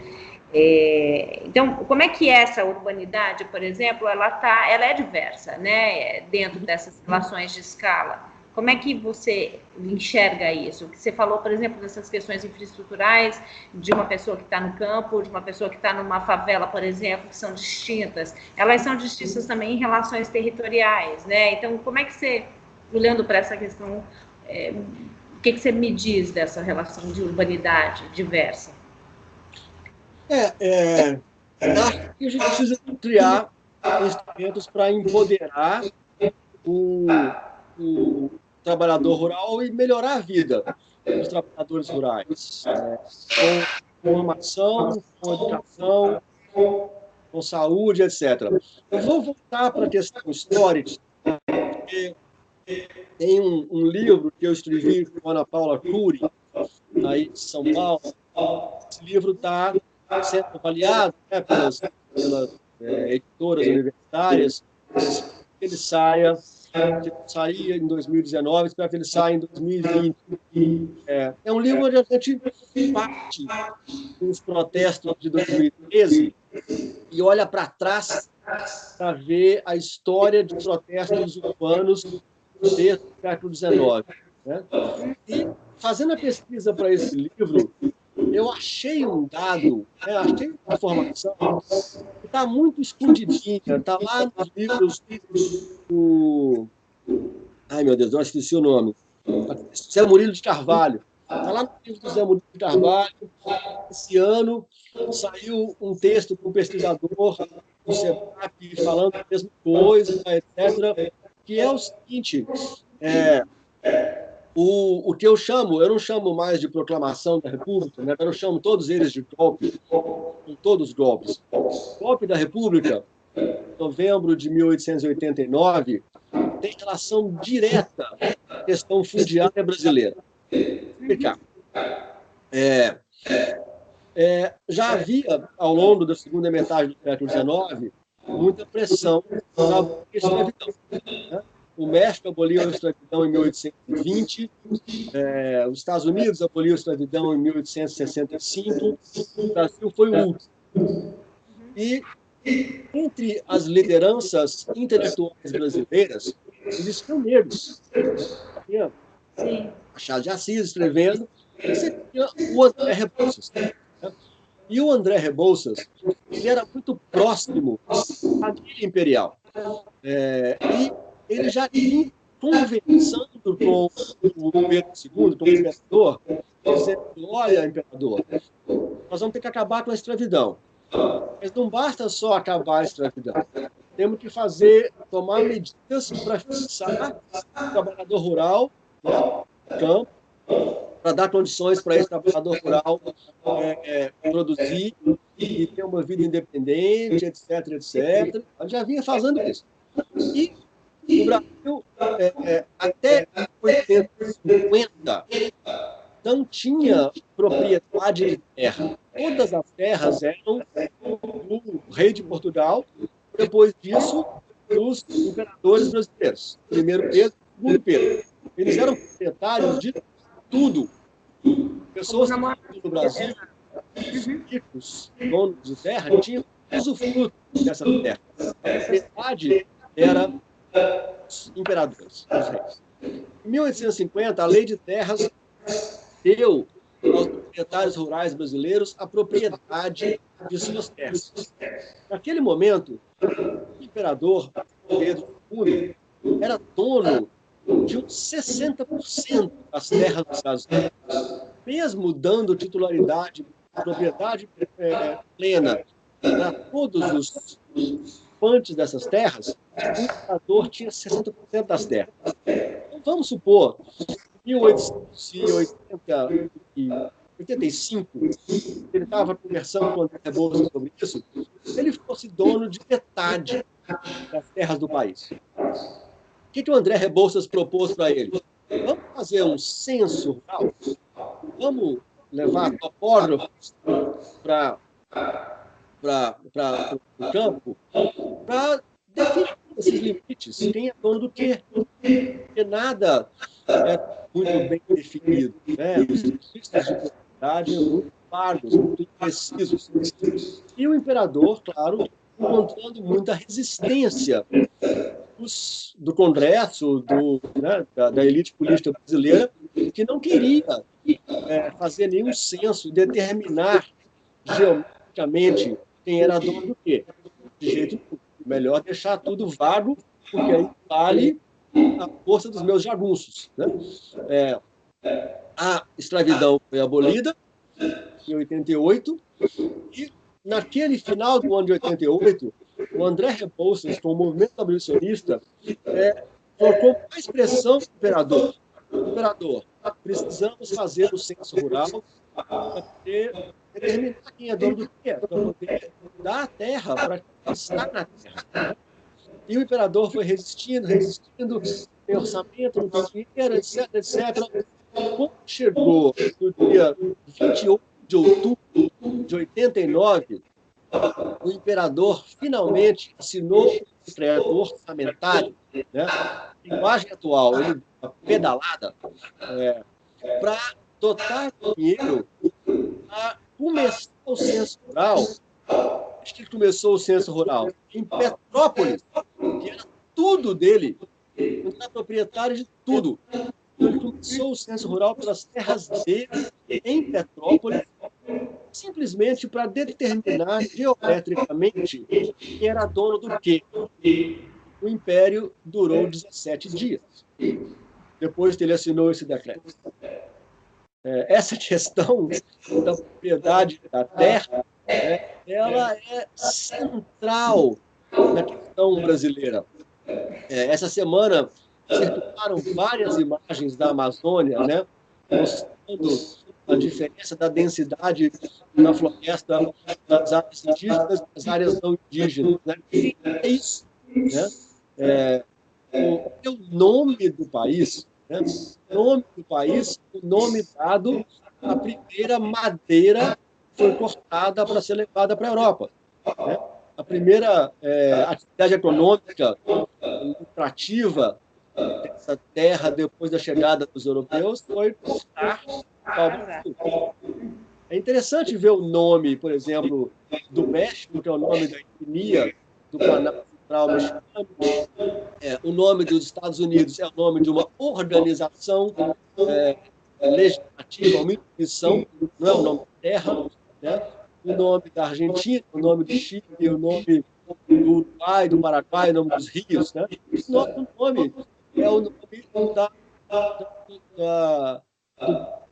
Então, como é que essa urbanidade, por exemplo, ela é diversa, né, dentro dessas relações de escala? Como é que você enxerga isso? Você falou, por exemplo, dessas questões infraestruturais, de uma pessoa que está no campo, de uma pessoa que está numa favela, por exemplo, que são distintas. Elas são distintas também em relações territoriais, né? Então, como é que você, olhando para essa questão, o que você me diz dessa relação de urbanidade diversa? Acho que a gente precisa criar instrumentos para empoderar o trabalhador rural e melhorar a vida dos trabalhadores rurais, com formação, com educação, com saúde, etc. Eu vou voltar para a questão histórica, porque tem um livro que eu escrevi com a Ana Paula Cury, aí de São Paulo. Esse livro está sendo avaliado, né, pelas editoras universitárias. Ele saia em 2019, espero que ele saia em 2020. É um livro onde a gente parte dos protestos de 2013 e olha para trás para ver a história de protestos urbanos desde o século XIX. Né? E, fazendo a pesquisa para esse livro, eu achei um dado, achei uma informação que está muito escondidinha, está lá nos livros do... Ai, meu Deus, eu esqueci o nome. Zé Murilo de Carvalho. Está lá no livro do Zé Murilo de Carvalho. Esse ano saiu um texto com um pesquisador do CEPAP falando a mesma coisa, etc., que é o seguinte, o que eu não chamo mais de proclamação da República, né? Eu chamo todos eles de golpe, todos golpes. O golpe da República, novembro de 1889, tem relação direta com a questão fundiária brasileira. Vou explicar. Já havia, ao longo da segunda metade do século XIX, muita pressão para a escravidão. Né? O México aboliu a escravidão em 1820, os Estados Unidos aboliu a escravidão em 1865, o Brasil foi o último. E, entre as lideranças intelectuais brasileiras, existiam negros. Machado de Assis escrevendo, você tinha o André Rebouças. E o André Rebouças, ele era muito próximo à família imperial. E ele já vinha conversando com o Pedro II, com o imperador, dizendo: olha, imperador, nós vamos ter que acabar com a escravidão. Mas não basta só acabar a escravidão. Temos que tomar medidas para fixar o trabalhador rural, né, no campo, para dar condições para esse trabalhador rural produzir e ter uma vida independente, etc., etc. A gente já vinha fazendo isso. E o Brasil, até 1850, não tinha propriedade de terra. Todas as terras eram do rei de Portugal, depois disso, dos imperadores brasileiros. Primeiro Pedro, segundo Pedro. Eles eram proprietários de tudo. Pessoas no Brasil, ricos, donos de terra, tinham usufruto dessa terra. A propriedade era dos imperadores, dos reis. Em 1850, a Lei de Terras deu aos proprietários rurais brasileiros a propriedade de suas terras. Naquele momento, o imperador Pedro II era dono de uns 60% das terras dos Estados Unidos. Mesmo dando titularidade, propriedade plena para todos os ocupantes dessas terras, o imperador tinha 60% das terras. Então, vamos supor, em 1885, ele estava conversando com o André Rebouças sobre isso, ele fosse dono de metade das terras do país. O que o André Rebouças propôs para ele? Vamos fazer um censo rural? Vamos levar topógrafos para o campo para definir esses limites. Quem é dono do quê? Porque nada é muito bem definido. Né? Os limites de propriedade são muito vagos, muito imprecisos. E o imperador, claro, encontrando muita resistência do Congresso, da elite política brasileira, que não queria fazer nenhum censo, determinar geometricamente quem era dono do quê. De jeito melhor deixar tudo vago, porque aí vale a força dos meus jagunços. Né? A escravidão foi abolida em 88, e naquele final do ano de 88, o André Rebouças, com o movimento abolicionista, colocou mais pressão no imperador. Imperador, precisamos fazer o censo rural para poder determinar quem é dono do quê, para poder dar a terra para quem está na terra. E o imperador foi resistindo, tem orçamento, não tem dinheiro, etc, etc. Quando chegou no dia 28 de outubro de 89, o imperador finalmente assinou o decreto orçamentário, né? Linguagem atual, ele deu uma pedalada para dotar dinheiro para começar o censo rural. Acho que começou o censo rural em Petrópolis, que era tudo dele, ele era proprietário de tudo. Então, ele começou o censo rural pelas terras dele, em Petrópolis, simplesmente para determinar geometricamente quem era dono do quê. O Império durou 17 dias, depois que ele assinou esse decreto. Essa questão da propriedade da terra, ela é central na questão brasileira. Essa semana circularam várias imagens da Amazônia, né, mostrando a diferença da densidade na floresta das áreas indígenas e das áreas não indígenas. Né? É isso. Né? O nome do país, né? O nome dado à primeira madeira que foi cortada para ser levada para a Europa. Né? A primeira atividade econômica lucrativa dessa terra depois da chegada dos europeus foi cortar o Brasil. É interessante ver o nome, por exemplo, do México, que é o nome da etnia do Planalto Central mexicano. O nome dos Estados Unidos é o nome de uma organização legislativa, uma instituição, não é o nome da terra. Né? O nome da Argentina, o nome do Chile, o nome do Uruguai, do Paraguai, o nome dos rios. Né? O nome é o nome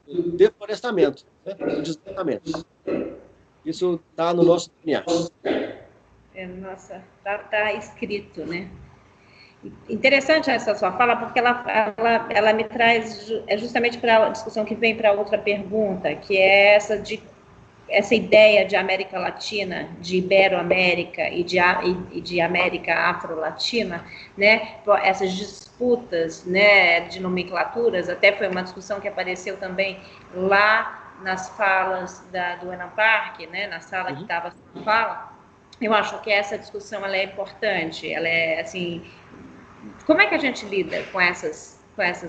do deflorestamento, né? Do desmatamento. Isso está no nosso DNA. Nossa, está escrito, né? Interessante essa sua fala, porque ela me traz justamente para a discussão que vem para outra pergunta, que é essa ideia de América Latina, de Ibero-América e de América Afro-Latina, né? Essas disputas, né, de nomenclaturas, até foi uma discussão que apareceu também lá nas falas do Enan Park, né, na sala que estava a fala. Eu acho que essa discussão ela é importante, ela é assim, como é que a gente lida com essas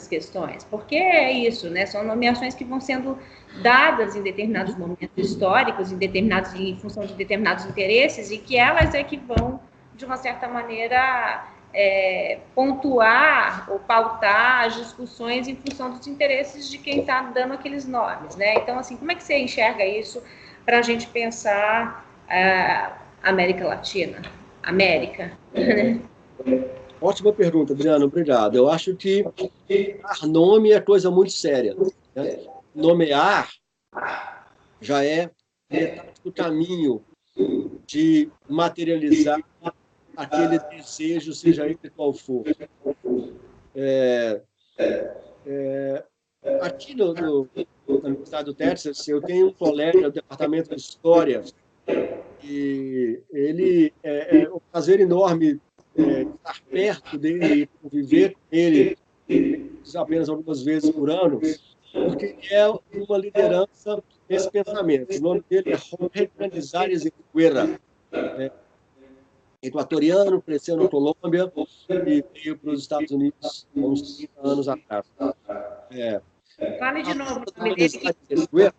questões? Porque é isso, né? São nomeações que vão sendo dadas em determinados momentos históricos, em função de determinados interesses, e que elas é que vão, de uma certa maneira, pontuar ou pautar as discussões em função dos interesses de quem está dando aqueles nomes, né? Então, assim, como é que você enxerga isso para a gente pensar América Latina? América, né? Ótima pergunta, Adriano, obrigado. Eu acho que dar nome é coisa muito séria. Né? Nomear já é metade do caminho de materializar aquele desejo, seja ele qual for. Aqui na Universidade do Texas, eu tenho um colega no departamento de História e ele é um prazer enorme estar perto dele e conviver com ele apenas algumas vezes por ano, porque ele é uma liderança nesse pensamento. O nome dele é Jorge Canizares Esguerra. Equatoriano, cresceu na Colômbia e veio para os Estados Unidos há uns 30 anos atrás. Fale de novo o nome dele.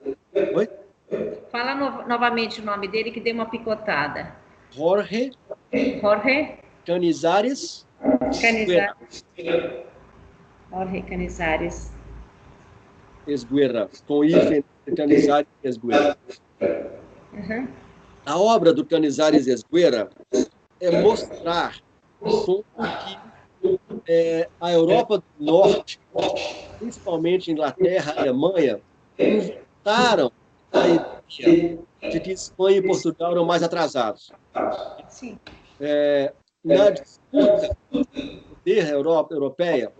Oi? Fala novamente o nome dele, que deu uma picotada. Jorge Canizares. Jorge Canizares Esguerra, com hífen Canizares Esguerra. Uhum. A obra do Canizares Esguerra é mostrar como que a Europa do Norte, principalmente Inglaterra e Alemanha, inventaram a ideia de que Espanha e Portugal eram mais atrasados. Sim. Na disputa poder europeia,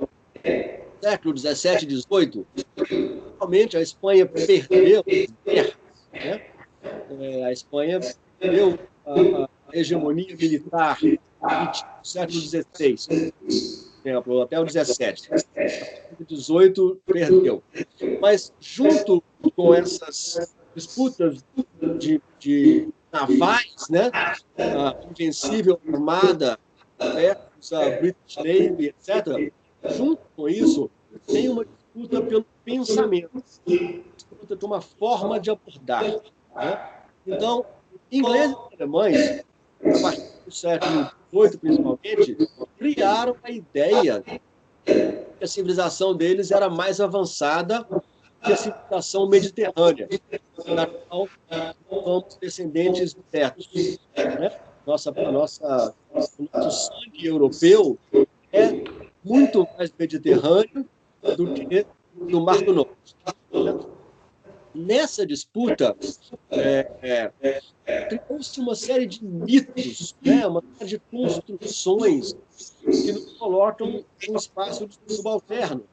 século XVII e XVIII, realmente a Espanha perdeu as guerras, né? A Espanha perdeu a hegemonia militar do século XVI, até o XVII. O XVIII perdeu. Mas, junto com essas disputas de navais, né? A Invencível Armada versus a British Navy, etc., junto com isso, tem uma disputa pelo pensamento, disputa de uma forma de abordar, né? Então, ingleses e alemães, a partir do século XVIII, principalmente, criaram a ideia que a civilização deles era mais avançada que a civilização mediterrânea, da qual somos descendentes diretos, né? O nosso sangue europeu é muito mais mediterrâneo do que no Mar do Norte. Nessa disputa, criou-se uma série de mitos, né? Uma série de construções que nos colocam em um espaço subalterno.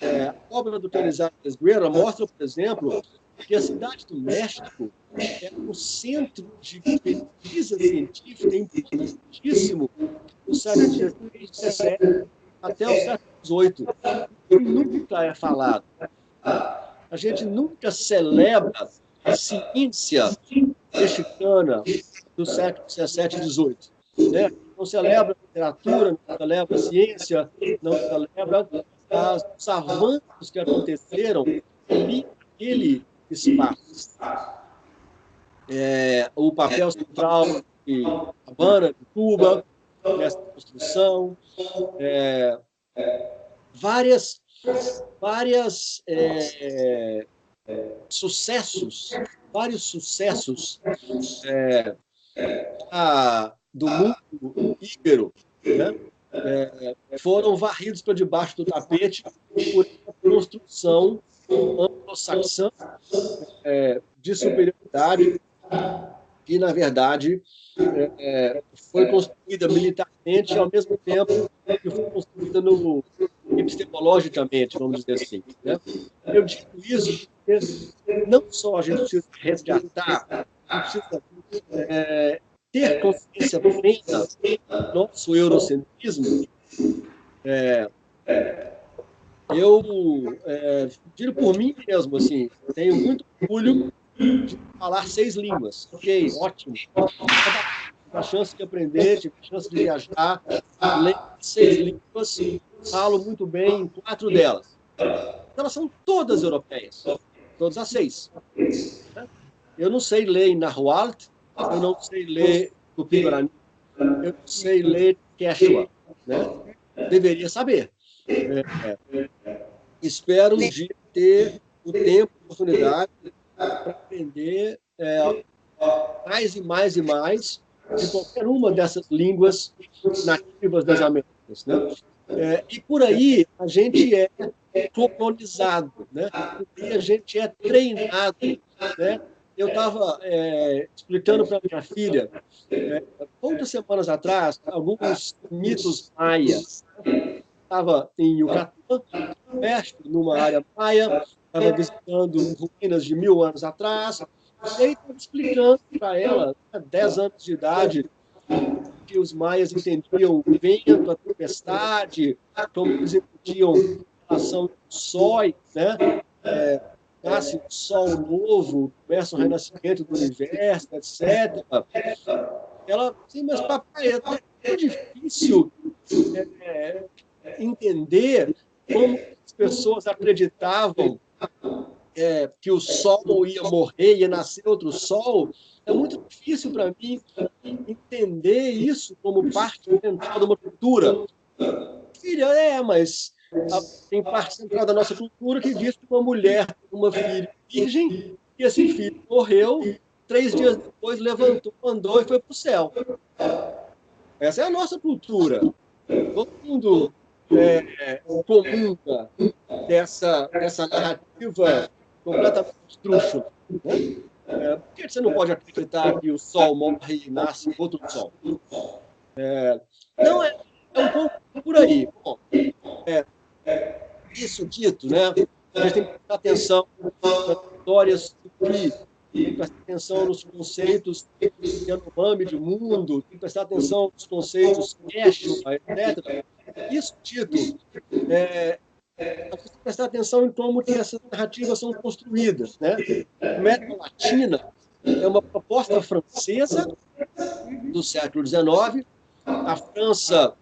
A obra do Canizales Guerra mostra, por exemplo, que a cidade do México é um centro de pesquisa científica importantíssimo do século XVI e XVII até o século XVIII. E nunca é falado. A gente nunca celebra a ciência mexicana do século XVII e XVIII. Né? Não celebra a literatura, não celebra a ciência, não celebra os avanços que aconteceram ali naquele espaço. O papel central de Havana, de Cuba, nessa construção, vários sucessos do mundo íbero, né? Foram varridos para debaixo do tapete por uma construção anglo-saxã de superioridade que, na verdade, foi construída militarmente e, ao mesmo tempo, que foi construída epistemologicamente, vamos dizer assim, né? Eu digo isso porque não só a gente precisa resgatar, a gente precisa ter consciência plena do nosso eurocentrismo. Eu digo por mim mesmo, assim, tenho muito orgulho de falar 6 línguas. Ok, ótimo. Tive a chance de aprender, tive a chance de viajar, ler 6 línguas, falo muito bem em 4 delas. Elas são todas europeias, todas as 6. Eu não sei ler em Nahuatl, eu não sei ler Tupi-Guarani, eu não sei ler Quechua, né? Deveria saber. Espero um dia ter o tempo, a oportunidade para aprender mais e mais e mais de qualquer uma dessas línguas nativas das Américas, né? E por aí a gente é colonizado, né? Por aí a gente é treinado, né? Eu estava explicando para minha filha, poucas semanas atrás, alguns mitos maias. Estava em Yucatán, México, numa área maia, estava visitando ruínas de 1000 anos atrás, e aí estava explicando para ela, 10 anos de idade, que os maias entendiam o vento, a tempestade, como eles entendiam a relação dos sóis, né? Nasce um sol novo, começa o renascimento do universo, etc. Ela disse, mas papai, é difícil entender como as pessoas acreditavam que o sol ia morrer, ia nascer outro sol. É muito difícil para mim entender isso como parte central de uma cultura. Filha, mas tem parte central da nossa cultura que diz que uma mulher tem uma filha virgem e esse filho morreu, 3 dias depois levantou, andou e foi para o céu. Essa é a nossa cultura. Todo mundo comunga dessa narrativa completamente esdrúxula, né? Por que você não pode acreditar que o sol morre e nasce outro sol? Não é é um pouco por aí. Bom, isso dito, né? A gente tem que prestar atenção nas histórias Tupi, tem que prestar atenção nos conceitos Yanomami de mundo, tem que prestar atenção nos conceitos Quechua, etc. Isso dito, a gente tem que prestar atenção em como que essas narrativas são construídas, né? A América Latina é uma proposta francesa do século XIX. A França,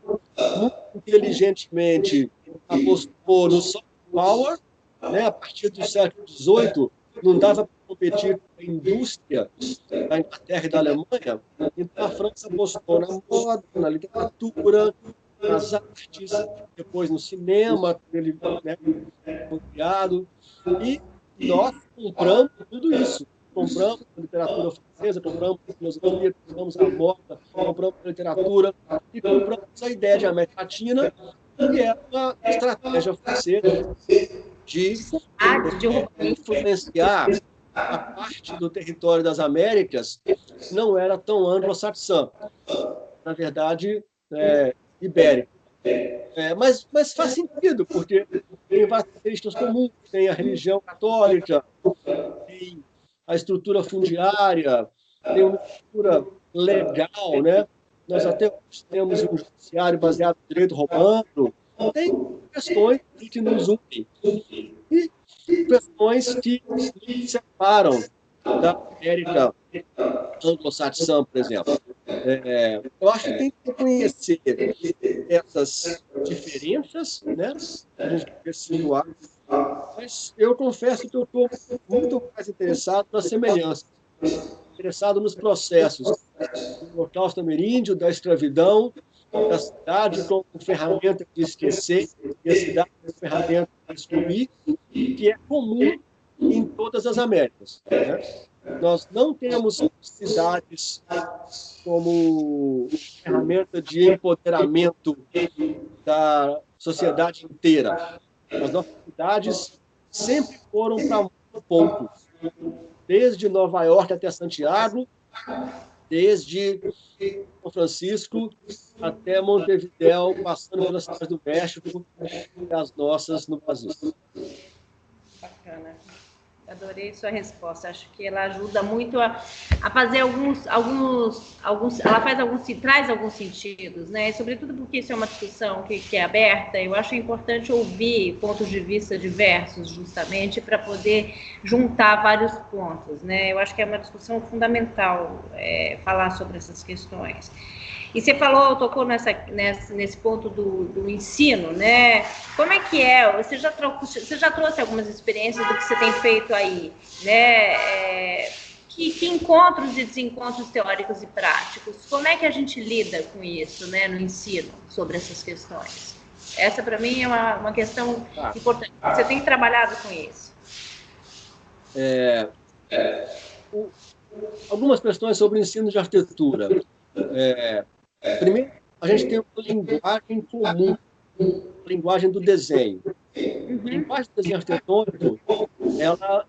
muito inteligentemente, apostou no soft power, né? A partir do século XVIII, não dava para competir com a indústria da Inglaterra e da Alemanha, então a França apostou na moda, na literatura, nas artes, depois no cinema, ele, né, foi criado, e nós compramos tudo isso. Compramos a literatura francesa, compramos a filosofia, compramos a moda, compramos a literatura e compramos a ideia de América Latina, que é uma estratégia francesa de influenciar a parte do território das Américas que não era tão anglo-saxã, na verdade, ibérico. Mas faz sentido, porque tem várias características comuns, tem a religião católica, tem a estrutura fundiária, tem uma estrutura legal, né? Nós até temos um judiciário baseado no direito romano, tem questões que nos unem e questões que nos separam da América anglo-saxã, por exemplo. Eu acho que tem que conhecer essas diferenças, né? A gente tem que situar, mas eu confesso que eu estou muito mais interessado nas semelhanças, interessado nos processos do Holocausto ameríndio, da escravidão, da cidade como ferramenta de esquecer e a cidade como ferramenta de destruir, que é comum em todas as Américas, né? Nós não temos cidades como ferramenta de empoderamento da sociedade inteira. As nossas cidades sempre foram para muito pouco, desde Nova York até Santiago, desde São Francisco até Montevidéu, passando pelas cidades do México e as nossas no Brasil. Bacana. Adorei sua resposta. Acho que ela ajuda muito a fazer traz alguns sentidos, né? Sobretudo porque isso é uma discussão que é aberta. Eu acho importante ouvir pontos de vista diversos, justamente para poder juntar vários pontos, né? Eu acho que é uma discussão fundamental falar sobre essas questões. E você tocou nesse ponto do ensino, né? Como é que é? Você já trouxe algumas experiências do que você tem feito aí, né? Que encontros e desencontros teóricos e práticos? Como é que a gente lida com isso, né, no ensino, sobre essas questões? Essa, para mim, é uma questão importante. Você tem trabalhado com isso. Algumas questões sobre o ensino de arquitetura. Primeiro, a gente tem uma linguagem comum, a linguagem do desenho. A linguagem do desenho arquitetônico, ela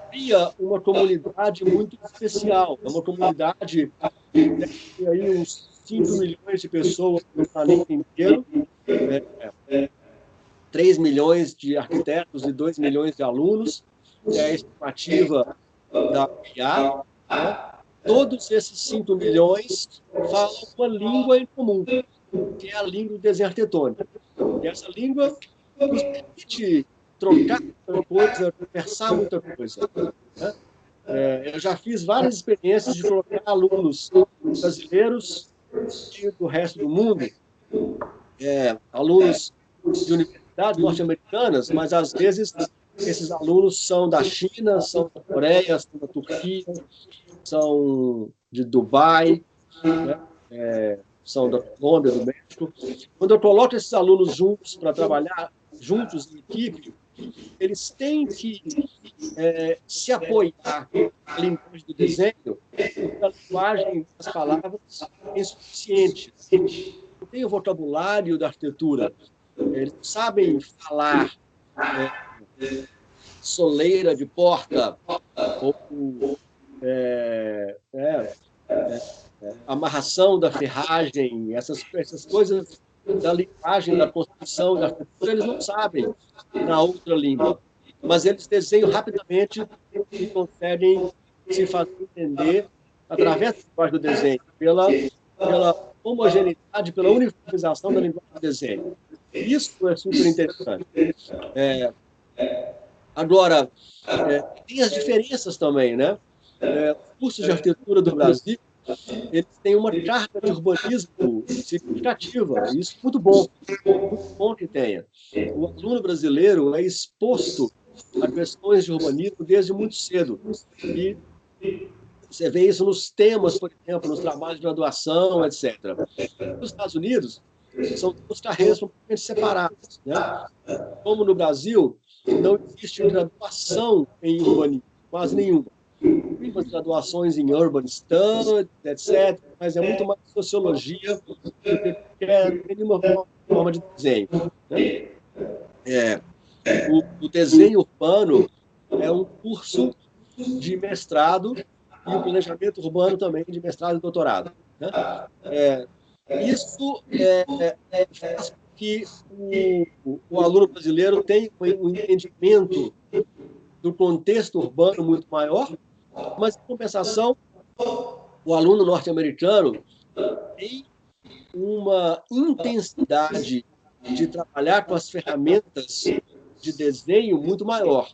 cria uma comunidade muito especial. É uma comunidade que tem aí uns 5 milhões de pessoas no planeta inteiro, 3 milhões de arquitetos e 2 milhões de alunos, é a estimativa da PIA, né? Todos esses 5 milhões falam uma língua em comum, que é a língua do desenho arquitetônico. E essa língua nos permite trocar muita coisa, conversar muita coisa, né? Eu já fiz várias experiências de colocar alunos brasileiros e do resto do mundo, alunos de universidades norte-americanas, mas às vezes esses alunos são da China, são da Coreia, são da Turquia, são de Dubai, né? São da Colômbia, do México. Quando eu coloco esses alunos juntos para trabalhar juntos em equipe, eles têm que se apoiar na linguagem do desenho, porque a linguagem das palavras é insuficiente. Não tem o vocabulário da arquitetura. Eles sabem falar soleira de porta, ou amarração da ferragem, essas coisas da linguagem, da construção, da arquitetura, eles não sabem na outra língua. Mas eles desenham rapidamente e conseguem se fazer entender através da linguagem do desenho, pela homogeneidade, pela uniformização da linguagem do desenho. Isso é super interessante. Agora, tem as diferenças também, né? Os cursos de arquitetura do Brasil, eles têm uma carga de urbanismo significativa, e isso é muito bom que tenha. O aluno brasileiro é exposto a questões de urbanismo desde muito cedo. E você vê isso nos temas, por exemplo, nos trabalhos de graduação, etc. Nos Estados Unidos, são duas carreiras completamente separadas, né? Como no Brasil, não existe graduação em urbanismo, quase nenhuma. Tem umas graduações em urban studies, etc., mas é muito mais sociologia do que nenhuma forma de desenho, né? O desenho urbano é um curso de mestrado e o planejamento urbano também de mestrado e doutorado, né? Isso faz com que o aluno brasileiro tenha um entendimento do contexto urbano muito maior, mas, em compensação, o aluno norte-americano tem uma intensidade de trabalhar com as ferramentas de desenho muito maior,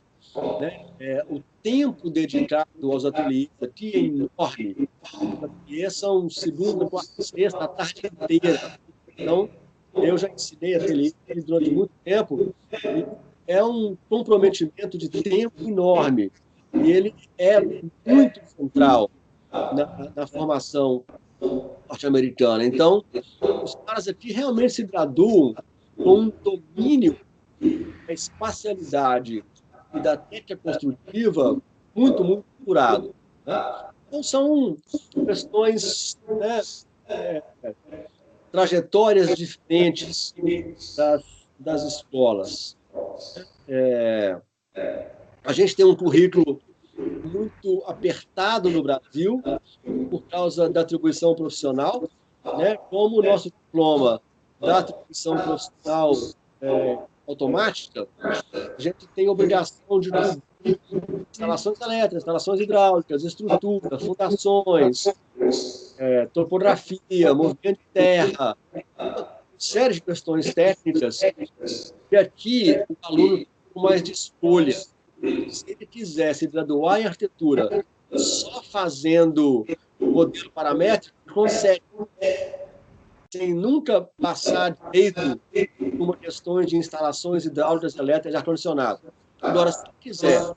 né? O tempo dedicado aos ateliês aqui é enorme. Os ateliês são segunda, quarta, sexta, a tarde inteira. Então, eu já ensinei ateliê durante muito tempo, e é um comprometimento de tempo enorme. E ele é muito central na formação norte-americana. Então, os caras aqui realmente se graduam com um domínio da espacialidade e da técnica construtiva muito, muito apurado, né? Então, são questões, né, trajetórias diferentes das escolas. A gente tem um currículo muito apertado no Brasil por causa da atribuição profissional, né? Como o nosso diploma da atribuição profissional automática, a gente tem obrigação de cobrir instalações elétricas, instalações hidráulicas, estrutura, fundações, topografia, movimento de terra, uma série de questões técnicas, e aqui o aluno tem mais de escolha. Se ele quiser se graduar em arquitetura só fazendo modelo paramétrico, consegue, sem nunca passar direito por uma questão de instalações hidráulicas, elétricas e ar-condicionado. Agora, se quiser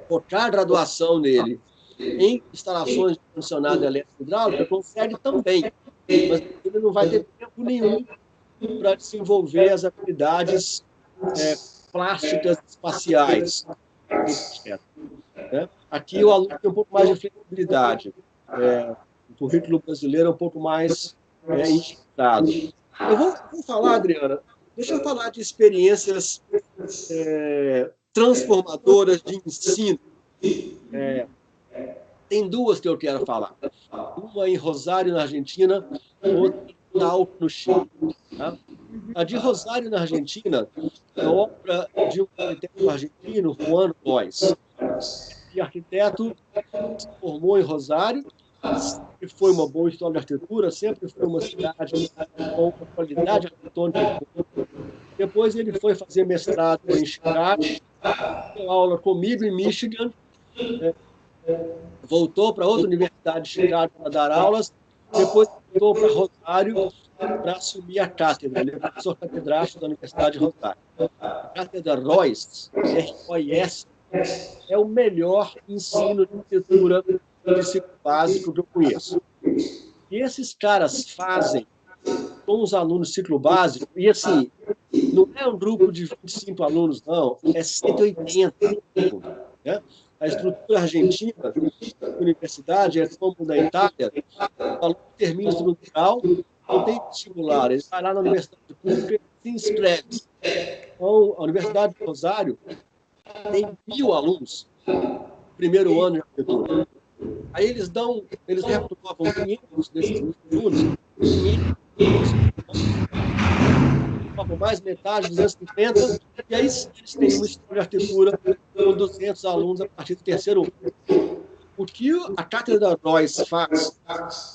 focar a graduação nele em instalações de ar-condicionado, elétrica e hidráulica, consegue também, mas ele não vai ter tempo nenhum para desenvolver as habilidades plásticas espaciais do projeto, né? Aqui o aluno tem um pouco mais de flexibilidade. O currículo brasileiro é um pouco mais integrado. Eu vou falar, Adriana, deixa eu falar de experiências transformadoras de ensino. Tem duas que eu quero falar. Uma em Rosário, na Argentina, outra em Talca, no Chile. Tá? A de Rosário, na Argentina, é obra de um arquiteto argentino, Juan Royce. E arquiteto se formou em Rosário, sempre foi uma boa história de arquitetura, sempre foi uma cidade com uma qualidade arquitetônica. Depois ele foi fazer mestrado em Chicago, deu aula comigo em Michigan, voltou para outra universidade de Chicago para dar aulas, depois voltou para Rosário para assumir a cátedra. Ele é professor catedrático da Universidade de Rosário. A cátedra Royce, R-O-I-S, é o melhor ensino de arquitetura de ciclo básico que eu conheço. E esses caras fazem com os alunos ciclo básico, e assim, não é um grupo de 25 alunos, não, é 180. Né? A estrutura argentina da universidade é como da Itália, o aluno termina o estrutural, não tem vestibular, ele vai lá na universidade pública e se inscreve. Então, a Universidade de Rosário tem 1.000 alunos no primeiro ano de arquitetura. Aí eles reprovavam 500 desses alunos, mais metade, 250, e aí eles têm uma escola de arquitetura com 200 alunos a partir do terceiro ano. O que a Cátedra Reuss faz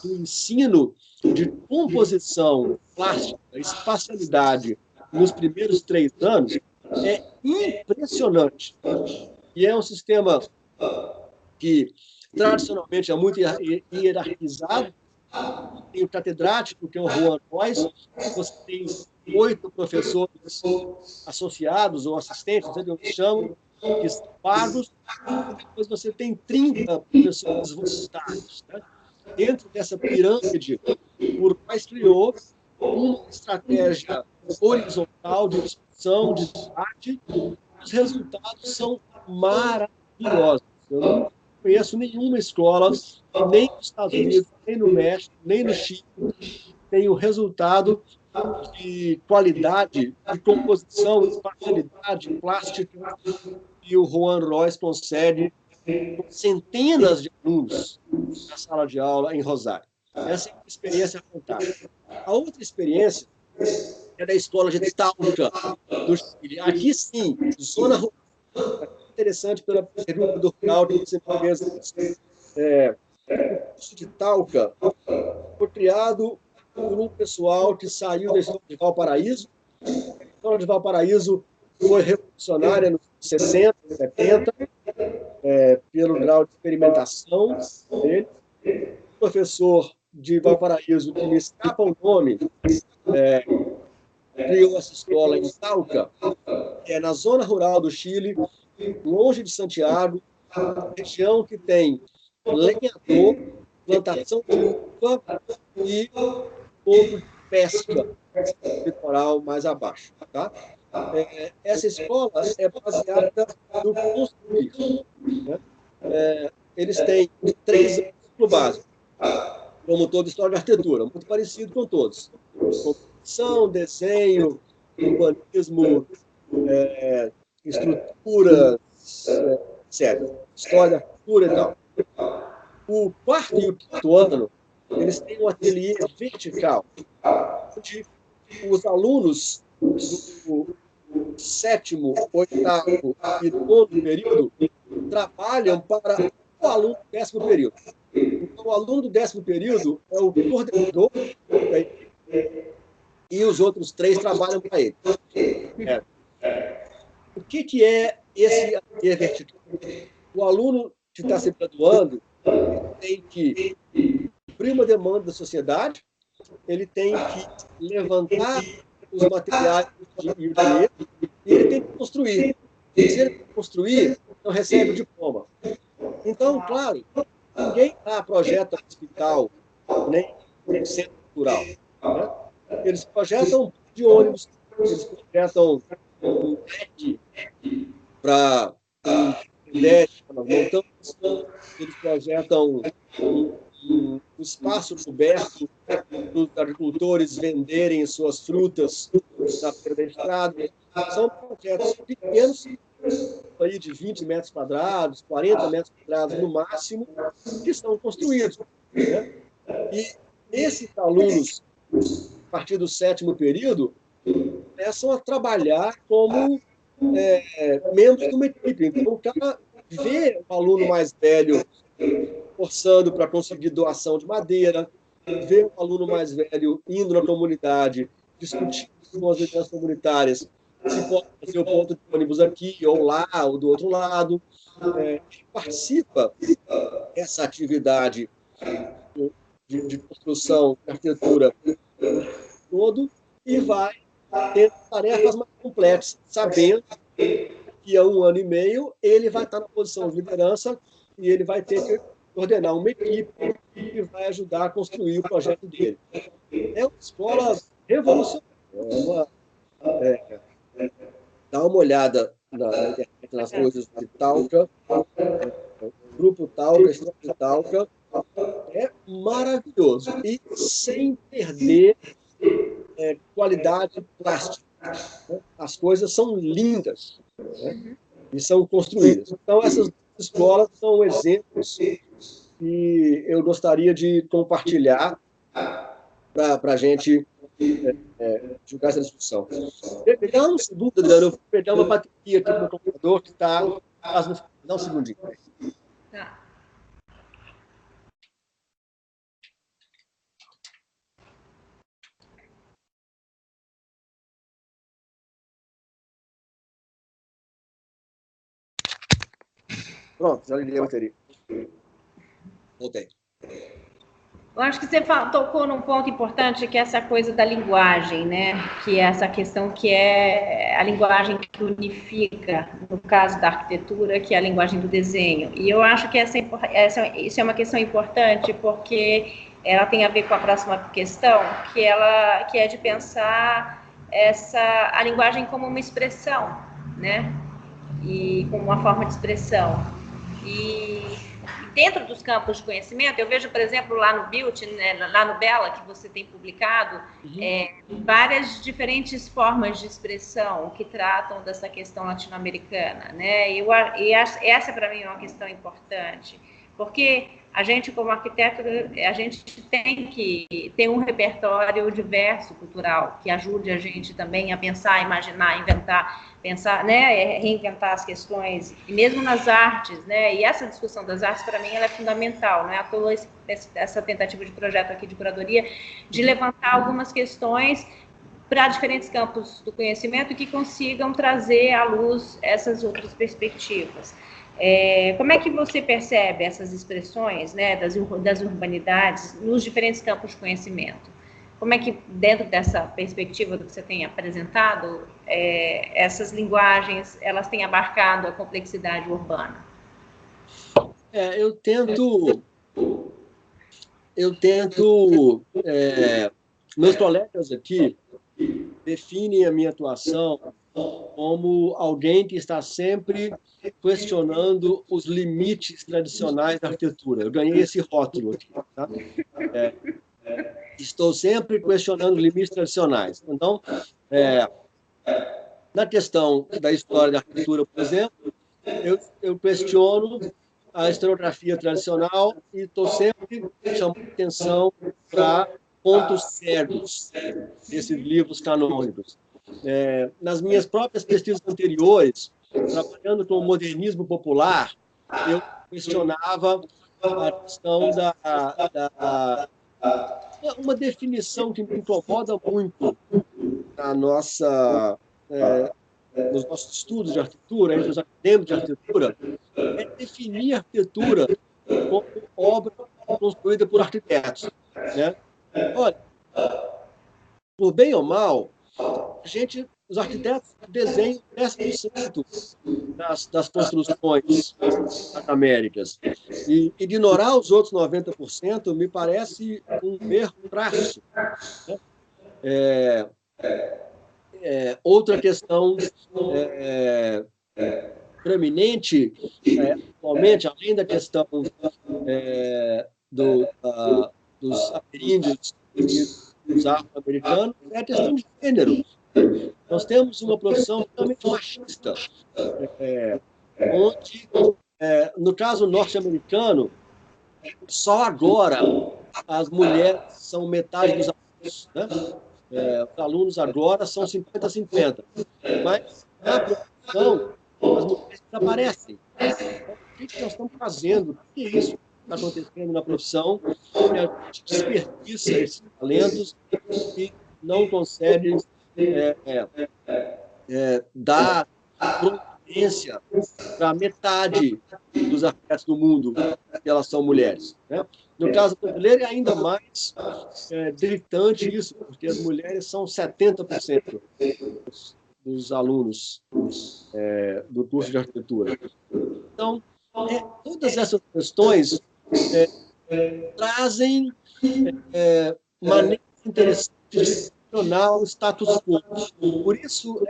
do ensino de composição plástica, espacialidade, nos primeiros 3 anos, é impressionante. E é um sistema que, tradicionalmente, é muito hierarquizado. Tem o catedrático, que é o Juan Reuss, você tem 8 professores associados ou assistentes, não sei como chamam, que são pagos, e depois você tem 30 professores voluntários. Né? Dentro dessa pirâmide, o Reuss criou uma estratégia horizontal de discussão, de debate. Os resultados são maravilhosos. Eu não conheço nenhuma escola, nem nos Estados Unidos, nem no México, nem no Chile, tem o resultado de qualidade, de composição, espacialidade, plástica, que o Juan Reuss concede com centenas de alunos na sala de aula em Rosário. Essa é uma experiência fantástica. A outra experiência é da escola de Talca, do Chile. Aqui sim, zona rural. Interessante pela pergunta do Rural que você fez. O curso de Talca foi criado por um pessoal que saiu da escola de Valparaíso. A escola de Valparaíso foi revolucionária nos 60, 70, pelo grau de experimentação dele. O professor de Valparaíso, que me escapa o nome, criou essa escola em Talca, que é na zona rural do Chile, longe de Santiago, região que tem lenhador, plantação de uva e pouco de pesca litoral mais abaixo. Tá? Essa escola é baseada no construir. Né? Eles têm 3 anos no básico, como toda história de arquitetura, muito parecido com todos. Composição, desenho, urbanismo, estruturas, etc. História da arquitetura e tal. O 4º e o 5º ano, eles têm um ateliê vertical, onde os alunos do 7º, 8º e 9º período trabalham para o aluno do 10º período. Então, o aluno do 10º período é o coordenador e os outros 3 trabalham para ele. O que é esse ateliê vertical? O aluno que está se graduando tem que cumprir uma demanda da sociedade, ele tem que levantar os materiais e o dinheiro, e ele tem que construir. Se ele construir, não recebe o diploma. Então, claro, ninguém projeta um hospital, nem um centro cultural. Né? Eles projetam de ônibus, eles projetam um deck para montanhas, eles projetam um espaço coberto para os agricultores venderem suas frutas na beira da estrada. São projetos pequenos, aí de 20 metros quadrados, 40 metros quadrados no máximo, que estão construídos. Né? E esses alunos, a partir do 7º período, começam a trabalhar como membros de uma equipe. Então, o cara vê o aluno mais velho forçando para conseguir doação de madeira, vê o aluno mais velho indo na comunidade, discutindo com as lideranças comunitárias se pode fazer o ponto de ônibus aqui, ou lá, ou do outro lado. Participa dessa atividade de construção, de arquitetura todo, e vai ter tarefas mais complexas, sabendo que há 1 ano e meio ele vai estar na posição de liderança e ele vai ter que coordenar uma equipe que vai ajudar a construir o projeto dele. É uma escola revolucionária. Dá uma olhada na internet, nas coisas de Talca, grupo Talca, história de Talca, é maravilhoso. E sem perder qualidade plástica. Né? As coisas são lindas, né? E são construídas. Então, essas escolas são exemplos que eu gostaria de compartilhar para a gente julgar essa discussão. Dá um segundo, Adriano, eu vou pegar uma bateria aqui no computador que está... Dá um segundinho. Tá. Pronto, já liguei a bateria. Voltei. Eu acho que você tocou num ponto importante, que é essa coisa da linguagem, né? Que é essa questão que é a linguagem que unifica, no caso da arquitetura, que é a linguagem do desenho. E eu acho que isso é uma questão importante, porque ela tem a ver com a próxima questão, que é de pensar a linguagem como uma expressão, né? E como uma forma de expressão. E dentro dos campos de conhecimento, eu vejo, por exemplo, lá no Built, né, lá no Bela, que você tem publicado, várias diferentes formas de expressão que tratam dessa questão latino-americana, né? E essa, para mim, é uma questão importante, porque a gente, como arquiteto, a gente tem que ter um repertório diverso cultural, que ajude a gente também a pensar, imaginar, inventar, pensar, né, reinventar as questões, e mesmo nas artes, né, e essa discussão das artes, para mim, ela é fundamental, não é à toa essa tentativa de projeto aqui de curadoria, de levantar algumas questões para diferentes campos do conhecimento que consigam trazer à luz essas outras perspectivas. Como é que você percebe essas expressões, né, das urbanidades nos diferentes campos de conhecimento? Como é que, dentro dessa perspectiva do que você tem apresentado, essas linguagens, elas têm abarcado a complexidade urbana? Eu tento meus colegas aqui definem a minha atuação como alguém que está sempre questionando os limites tradicionais da arquitetura. Eu ganhei esse rótulo aqui. Tá? Estou sempre questionando os limites tradicionais. Então, na questão da história da arquitetura, por exemplo, eu questiono a historiografia tradicional e estou sempre chamando atenção para pontos cegos desses livros canônicos. Nas minhas próprias pesquisas anteriores, trabalhando com o modernismo popular, eu questionava a questão uma definição que me incomoda muito nos nossos estudos de arquitetura, entre os acadêmicos de arquitetura, é definir a arquitetura como obra construída por arquitetos. Né? Olha, por bem ou mal, os arquitetos desenham 10% das construções das Américas. E ignorar os outros 90% me parece um erro crasso. Né? Outra questão preeminente, atualmente, além da questão dos ameríndios e dos afro-americanos, é a questão de gênero. Nós temos uma profissão totalmente machista, onde, no caso norte-americano, só agora as mulheres são metade dos alunos. Né? Os alunos agora são 50-50. Mas, na profissão, as mulheres desaparecem. Então, o que nós estamos fazendo? O que é isso que está acontecendo na profissão? Que a gente desperdiça esses talentos e não consegue dar providência para metade dos arquitetos do mundo, que elas são mulheres. Né? No caso brasileiro, é ainda mais gritante isso, porque as mulheres são 70% dos alunos do curso de arquitetura. Então, todas essas questões trazem maneiras interessantes de questionar o status quo. Por isso,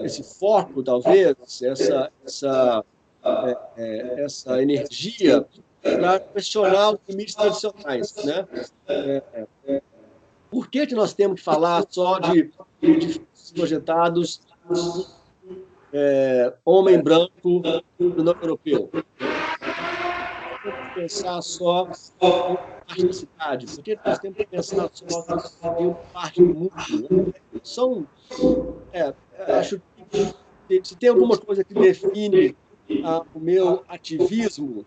esse foco, talvez, essa energia para questionar os limites tradicionais. Né? Por que nós temos que falar só de edifícios projetados homem branco não europeu? pensar só em parte da cidade? Por que nós temos que pensar só em uma parte do mundo? Né? Acho que se tem alguma coisa que define o meu ativismo,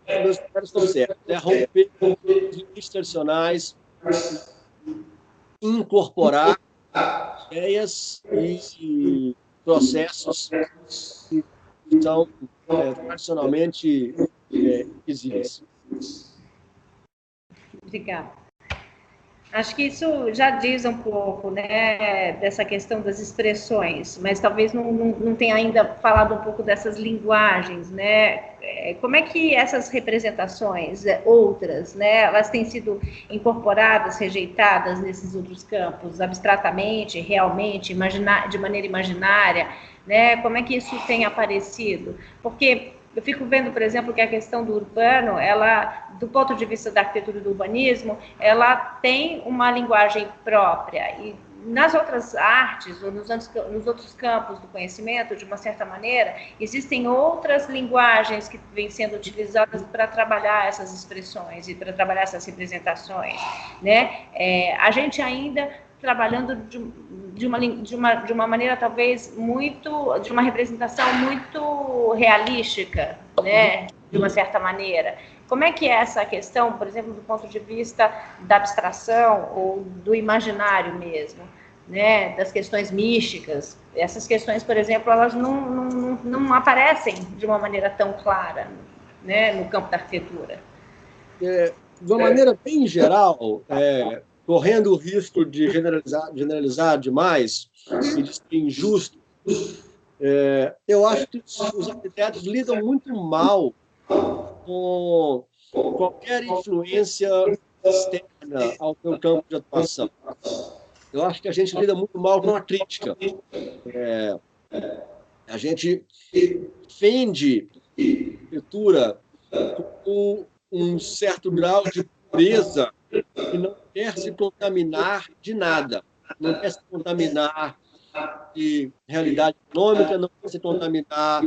meus caras estão certos, é romper os limites tradicionais, incorporar ideias e processos que são tradicionalmente invisíveis. Obrigada. Acho que isso já diz um pouco, né, dessa questão das expressões, mas talvez não tenha ainda falado um pouco dessas linguagens, né? Como é que essas representações, outras, né, elas têm sido incorporadas, rejeitadas nesses outros campos, abstratamente, realmente, de maneira imaginária, né? Como é que isso tem aparecido? Porque eu fico vendo, por exemplo, que a questão do urbano, ela, do ponto de vista da arquitetura e do urbanismo, ela tem uma linguagem própria. E nas outras artes, ou nos outros campos do conhecimento, de uma certa maneira, existem outras linguagens que vêm sendo utilizadas para trabalhar essas expressões e para trabalhar essas representações, né? A gente ainda trabalhando de uma maneira talvez de uma representação muito realística, né, de uma certa maneira. Como é que é essa questão, por exemplo, do ponto de vista da abstração ou do imaginário mesmo, né, das questões místicas? Essas questões, por exemplo, elas não aparecem de uma maneira tão clara, né, no campo da arquitetura. De uma maneira bem geral, correndo o risco de generalizar demais e de ser injusto, eu acho que os arquitetos lidam muito mal com qualquer influência externa ao seu campo de atuação. Eu acho que a gente lida muito mal com a crítica. A gente defende a arquitetura com um certo grau de pureza e não quer se contaminar de nada. Não quer se contaminar de realidade econômica, não quer se contaminar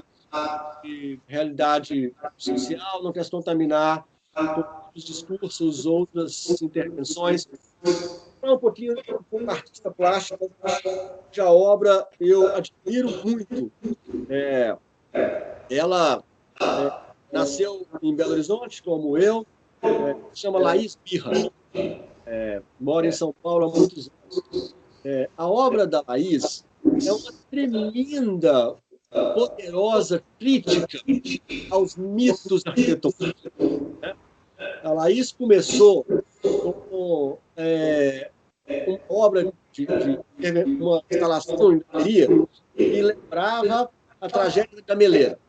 de realidade social, não quer se contaminar com outros discursos, outras intervenções. Um pouquinho como artista plástico, cuja obra eu admiro muito. Ela nasceu em Belo Horizonte, como eu, se chama Laís Birra, mora em São Paulo há muitos anos. A obra da Laís é uma tremenda, poderosa crítica aos mitos arquitetônicos. A Laís começou com uma obra uma instalação em galeria que lembrava a tragédia da Gameleira.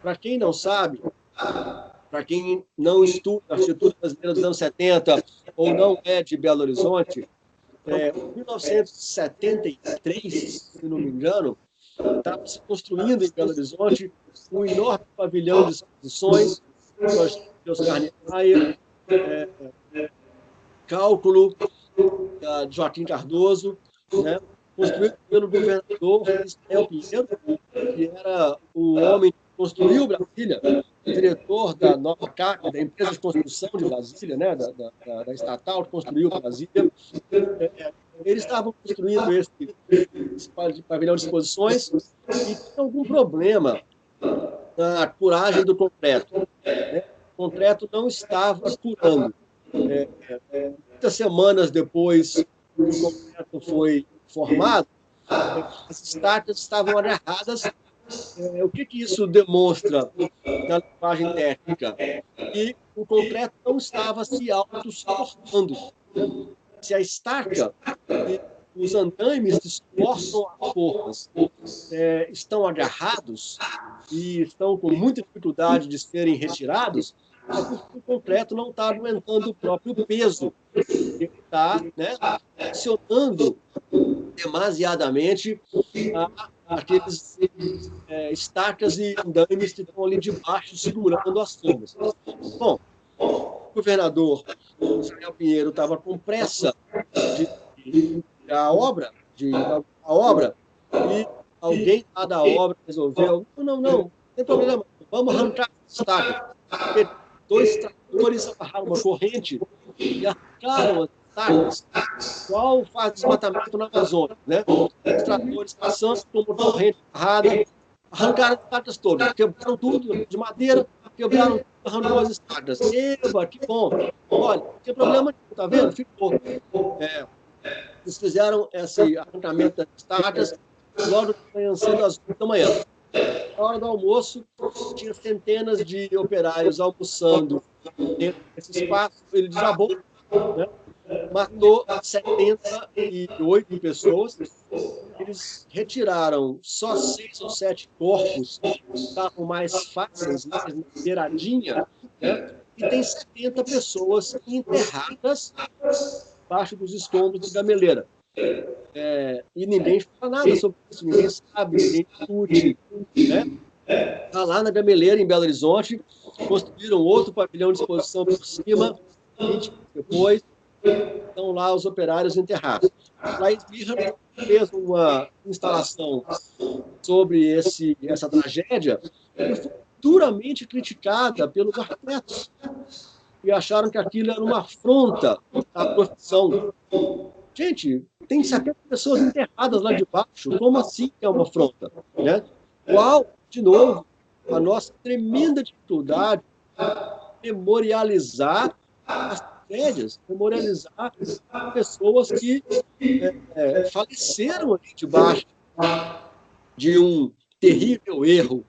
Para quem não sabe, para quem não estuda a arquitetura brasileira dos anos 70 ou não é de Belo Horizonte, em 1973, se não me engano, estava se construindo em Belo Horizonte um enorme pavilhão de exposições, de Oscar Niemeyer, cálculo de Joaquim Cardoso, né, construído pelo governador Israel Pinheiro, que era o homem que construiu Brasília, diretor da Nova CAC, da empresa de construção de Brasília, né, da estatal que construiu Brasília. Eles estavam construindo esse pavilhão de exposições e tinha algum problema na curagem do concreto. Né? O concreto não estava curando. Muitas semanas depois que o concreto foi formado, as estacas estavam agarradas. O que isso demonstra na linguagem técnica? Que o concreto não estava se autossuportando. Se a estaca e os andaimes que suportam as formas estão agarrados e estão com muita dificuldade de serem retirados, é porque o concreto não está aguentando o próprio peso. Ele está, né, acionando demasiadamente aqueles estacas e andaimes que estão ali debaixo segurando as formas. Bom, o governador Israel Pinheiro estava com pressa de a obra, e alguém lá da obra resolveu, não tem problema, vamos arrancar estacas. Dois tratores amarraram uma corrente e arrancaram as estacas, igual faz desmatamento na Amazônia, né? Os tratores passando por uma corrente amarrada, arrancaram as estacas todas, quebraram tudo de madeira, quebraram, arrancou as estacas. Eba, que bom! Olha, não tem problema nenhum, tá vendo? Ficou. Eles fizeram esse arrancamento das estacas logo de manhã cedo, às 8 da manhã. Na hora do almoço, tinha centenas de operários almoçando dentro desse espaço. Ele desabou, né? Matou 78 pessoas. Eles retiraram só 6 ou 7 corpos que estavam mais fáceis, mais na beiradinha, né? E tem 70 pessoas enterradas embaixo dos escombros de gameleira. E ninguém fala nada sobre isso, ninguém sabe, ninguém discute, né? Está lá na gameleira, em Belo Horizonte, construíram outro pavilhão de exposição por cima, 20 anos depois, estão lá os operários enterrados. Laís Birra fez uma instalação sobre essa tragédia e foi duramente criticada pelos arquitetos, que acharam que aquilo era uma afronta à profissão. Gente, tem 70 pessoas enterradas lá de baixo, como assim é uma afronta? Né? Qual, de novo, a nossa tremenda dificuldade de memorializar as tragédias, memorializar pessoas que faleceram ali debaixo de um terrível erro,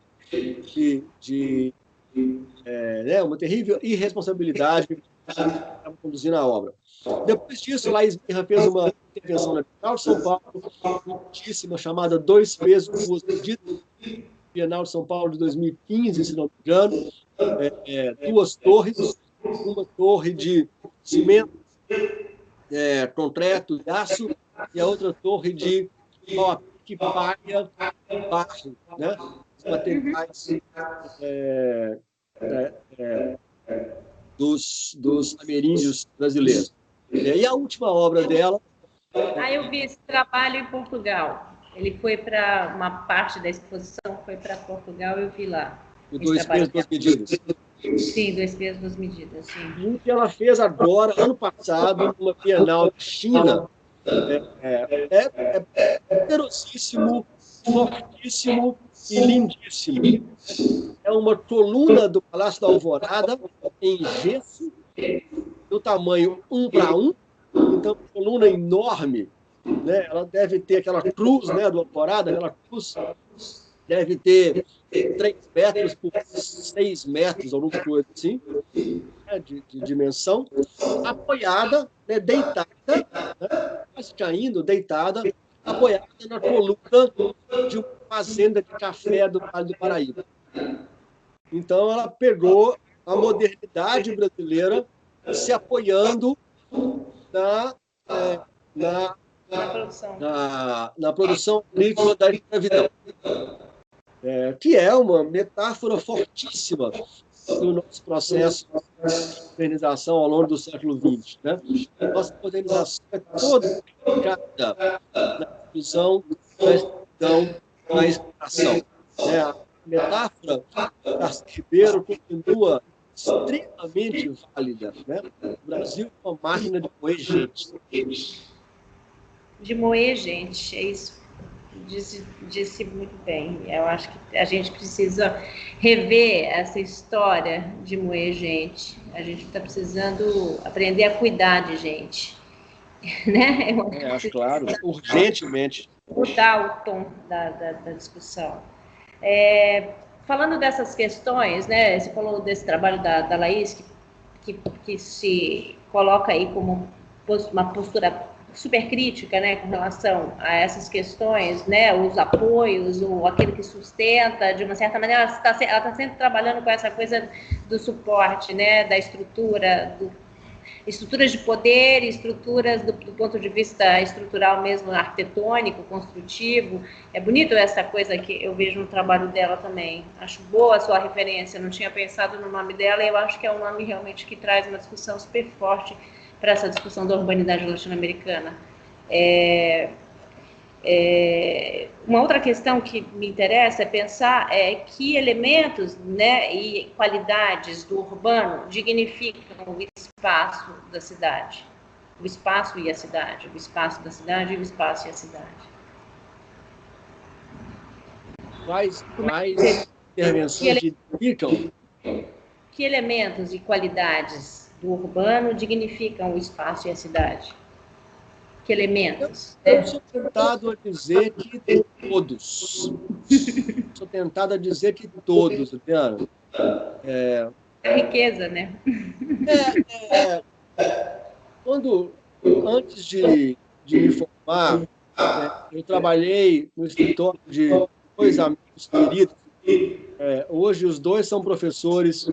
uma terrível irresponsabilidade que estava conduzindo a obra. Depois disso, Laís Birra fez uma intervenção na Bienal de São Paulo, muitíssima, chamada Dois Pesos, Duas Medidas, Bienal de São Paulo de 2015, se não me engano, 2 torres, uma torre de cimento, concreto e aço, e a outra torre de que palha barro, né? Os materiais dos ameríndios brasileiros. E a última obra dela... eu vi esse trabalho em Portugal. Ele foi para uma parte da exposição, foi para Portugal, eu vi lá. O Dois Pesos, Duas Medidas. Sim, 2 pesos, 2 medidas, sim. O que ela fez agora, ano passado, numa Bienal da China, poderosíssimo, fortíssimo e lindíssimo. É uma coluna do Palácio da Alvorada em gesso, do tamanho 1:1, então coluna enorme, né? Ela deve ter aquela cruz, né, do Alvorada, aquela cruz deve ter 3 metros por 6 metros, alguma coisa assim, né, de dimensão, apoiada, né, deitada, né, quase caindo, deitada, apoiada na coluna de uma fazenda de café do Vale do Paraíba. Então, ela pegou a modernidade brasileira se apoiando na produção agrícola da escravidão, que é uma metáfora fortíssima do nosso processo de modernização ao longo do século XX. Né? Nossa modernização é toda focada na produção, na escravidão, na exploração. A metáfora Darcy Ribeiro continua extremamente válida. Né? O Brasil é uma máquina de moer gente. De moer gente, é isso. Disse muito bem. Eu acho que a gente precisa rever essa história de moer gente. A gente está precisando aprender a cuidar de gente. Né? Acho claro, urgentemente. Mudar o tom da discussão. Falando dessas questões, né? Você falou desse trabalho da Laís, que se coloca aí como uma postura super crítica, né, com relação a essas questões, né, os apoios, ou aquilo que sustenta, de uma certa maneira, ela está sempre trabalhando com essa coisa do suporte, né, da estruturas de poder, estruturas do ponto de vista estrutural mesmo, arquitetônico, construtivo. É bonito essa coisa que eu vejo no trabalho dela também. Acho boa a sua referência, não tinha pensado no nome dela, e eu acho que é um nome realmente que traz uma discussão super forte para essa discussão da urbanidade latino-americana. Uma outra questão que me interessa é pensar que elementos, né, e qualidades do urbano dignificam o espaço da cidade. O espaço e a cidade, o espaço da cidade e o espaço e a cidade. Quais intervenções dignificam? Que elementos e qualidades do urbano dignificam o espaço e a cidade? Que elementos? Eu sou tentado a dizer que todos. Sou tentado a dizer que todos, Adriana. A riqueza, né? Antes de me formar, eu trabalhei no escritório de 2 amigos queridos. Hoje os 2 são professores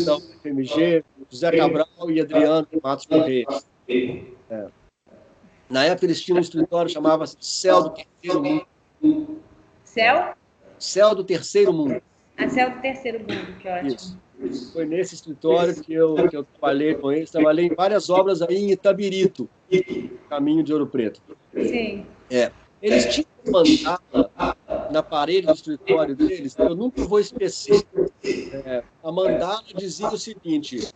da UFMG, José Cabral e Adriano Matos Correia. Na época eles tinham um escritório que chamava-se Céu do Terceiro Mundo. Céu? Céu do Terceiro Mundo. Céu do Terceiro Mundo, que ótimo. Isso. Foi nesse escritório que eu trabalhei com eles. Trabalhei em várias obras aí em Itabirito, caminho de Ouro Preto. Sim. Eles tinham uma mandala na parede do escritório deles, eu nunca vou esquecer. A mandala dizia o seguinte: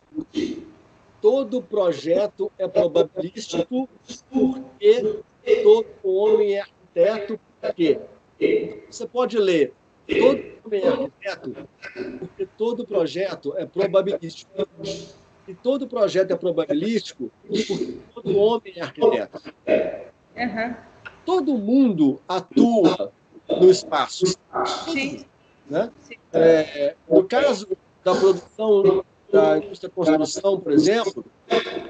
todo projeto é probabilístico porque todo homem é arquiteto. Porque você pode ler: todo homem é arquiteto porque todo projeto é probabilístico. E todo projeto é probabilístico porque todo homem é arquiteto. Uhum. Todo mundo atua no espaço. Sim. Né? No caso da produção da indústria da construção, por exemplo,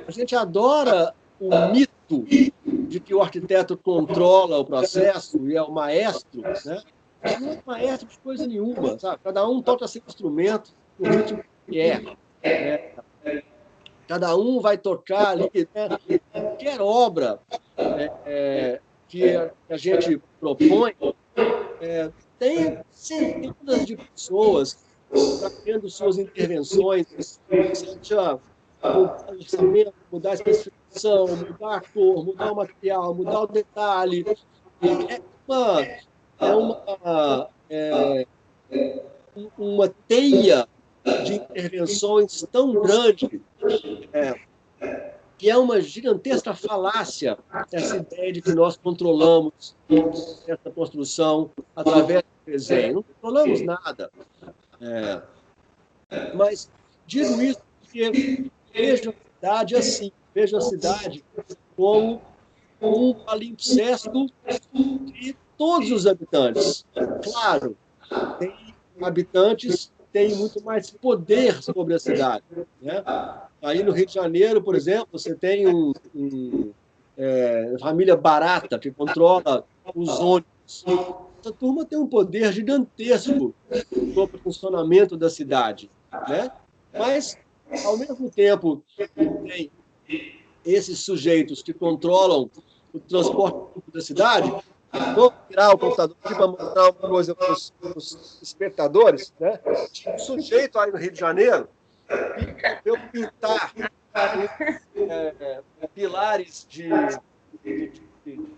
a gente adora o mito de que o arquiteto controla o processo e é o maestro, né? Não é maestro de coisa nenhuma, sabe? Cada um toca seu instrumento do ritmo que é. Cada um vai tocar ali, né? Qualquer obra que a gente propõe, tem centenas de pessoas fazendo suas intervenções, seja mudar o orçamento, mudar a especificação, mudar a cor, mudar o material, mudar o detalhe. Uma teia de intervenções tão grande que é uma gigantesca falácia essa ideia de que nós controlamos essa construção através do desenho. Não controlamos nada. Mas digo isso porque vejo a cidade assim, vejo a cidade como um palimpsesto de todos os habitantes. Claro, tem habitantes que têm muito mais poder sobre a cidade, né? Aí no Rio de Janeiro, por exemplo, você tem família barata que controla os ônibus. Essa turma tem um poder gigantesco sobre o funcionamento da cidade, né? Mas, ao mesmo tempo, tem esses sujeitos que controlam o transporte público da cidade. Vou tirar o computador aqui para mostrar uma coisa para os espectadores, né? Tinha um sujeito aí no Rio de Janeiro que eu pintar pilares de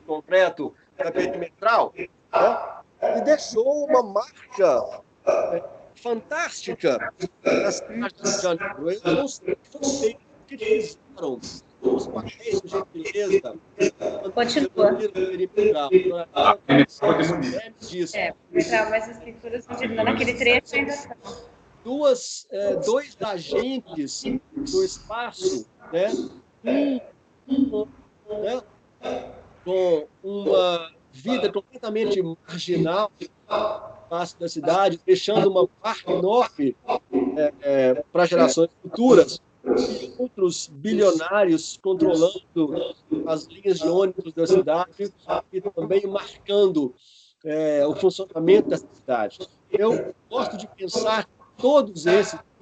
concreto perimetral, né? E deixou uma marca fantástica na cidade do Rio de Janeiro. Eu não sei o que eles fizeram. Os papéis de gentileza. Continua. Perimetral, mas as pinturas naquele trecho ainda estão. Dois agentes do espaço, né? Com uma vida completamente marginal no espaço da cidade, deixando uma parte enorme para gerações futuras, e outros bilionários controlando as linhas de ônibus da cidade e também marcando o funcionamento dessa cidade. Eu gosto de pensar que todos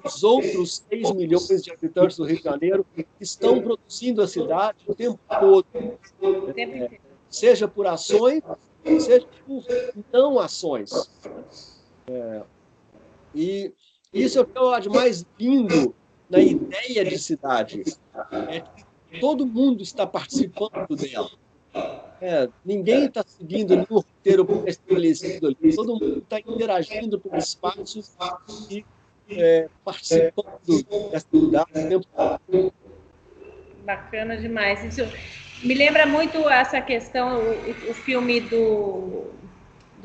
os outros 6 milhões de habitantes do Rio de Janeiro estão produzindo a cidade o tempo todo. Seja por ações, seja por não ações. E isso é o que eu acho mais lindo na ideia de cidade. É que todo mundo está participando dela. Ninguém está seguindo nenhum roteiro pré-estabelecido ali. Todo mundo está interagindo pelo espaço e participando dessa atividade o tempo todo. Bacana demais. Isso me lembra muito essa questão, o filme do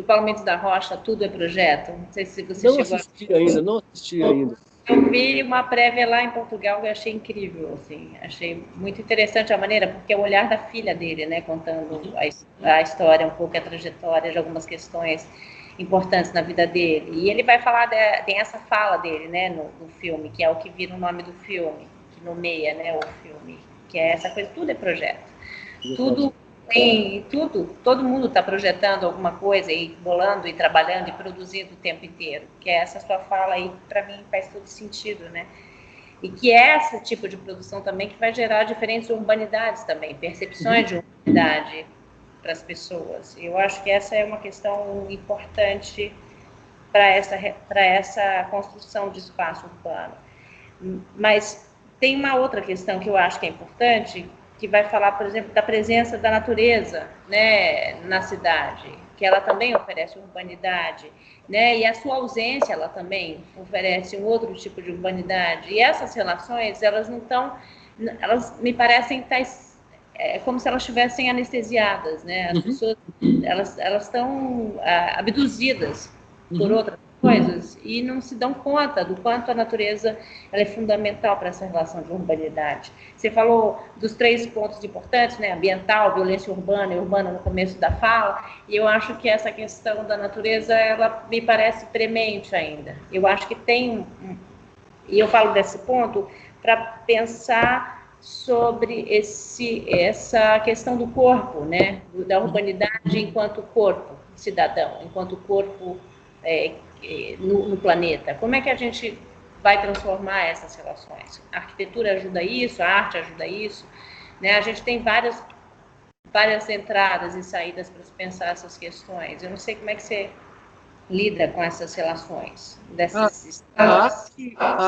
Paulo Mendes da Rocha, Tudo é Projeto. Não sei se você não chegou assisti ainda, não assisti ainda. Eu vi uma prévia lá em Portugal que eu achei incrível, assim, achei muito interessante a maneira, porque é o olhar da filha dele, né, contando a história, um pouco a trajetória de algumas questões importantes na vida dele. E ele vai falar, tem essa fala dele, né, no filme, que é o que vira o nome do filme, que nomeia, né, o filme, que é essa coisa, tudo é projeto. Todo mundo está projetando alguma coisa e bolando e trabalhando e produzindo o tempo inteiro. Que é essa sua fala aí, para mim, faz todo sentido, né? E que é esse tipo de produção também que vai gerar diferentes urbanidades também, percepções de urbanidade para as pessoas. Eu acho que essa é uma questão importante para essa construção de espaço urbano. Mas tem uma outra questão que eu acho que é importante, que vai falar, por exemplo, da presença da natureza, né, na cidade, que ela também oferece urbanidade, né, e a sua ausência, ela também oferece um outro tipo de urbanidade. E essas relações, elas não estão, elas me parecem tais, como se elas estivessem anestesiadas, né, as pessoas, elas estão abduzidas por outras coisas e não se dão conta do quanto a natureza ela é fundamental para essa relação de urbanidade. Você falou dos 3 pontos importantes, né? Ambiental, violência urbana e urbana no começo da fala, e eu acho que essa questão da natureza, ela me parece premente ainda. Eu acho que tem, e eu falo desse ponto para pensar sobre essa questão do corpo, né? Da urbanidade enquanto corpo cidadão, enquanto corpo no planeta. Como é que a gente vai transformar essas relações? A arquitetura ajuda isso, a arte ajuda isso, né? A gente tem várias entradas e saídas para pensar essas questões. Eu não sei como é que você lida com essas relações desses a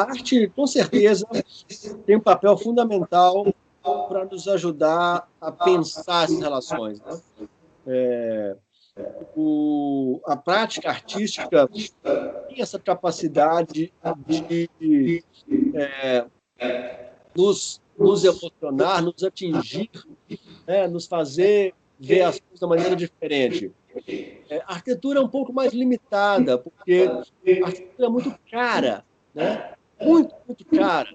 arte, com certeza, tem um papel fundamental para nos ajudar a pensar essas relações, né? A prática artística tem essa capacidade de nos emocionar, nos atingir, né? Nos fazer ver as coisas de maneira diferente. A arquitetura é um pouco mais limitada, porque a arquitetura é muito cara, né? Muito, muito cara.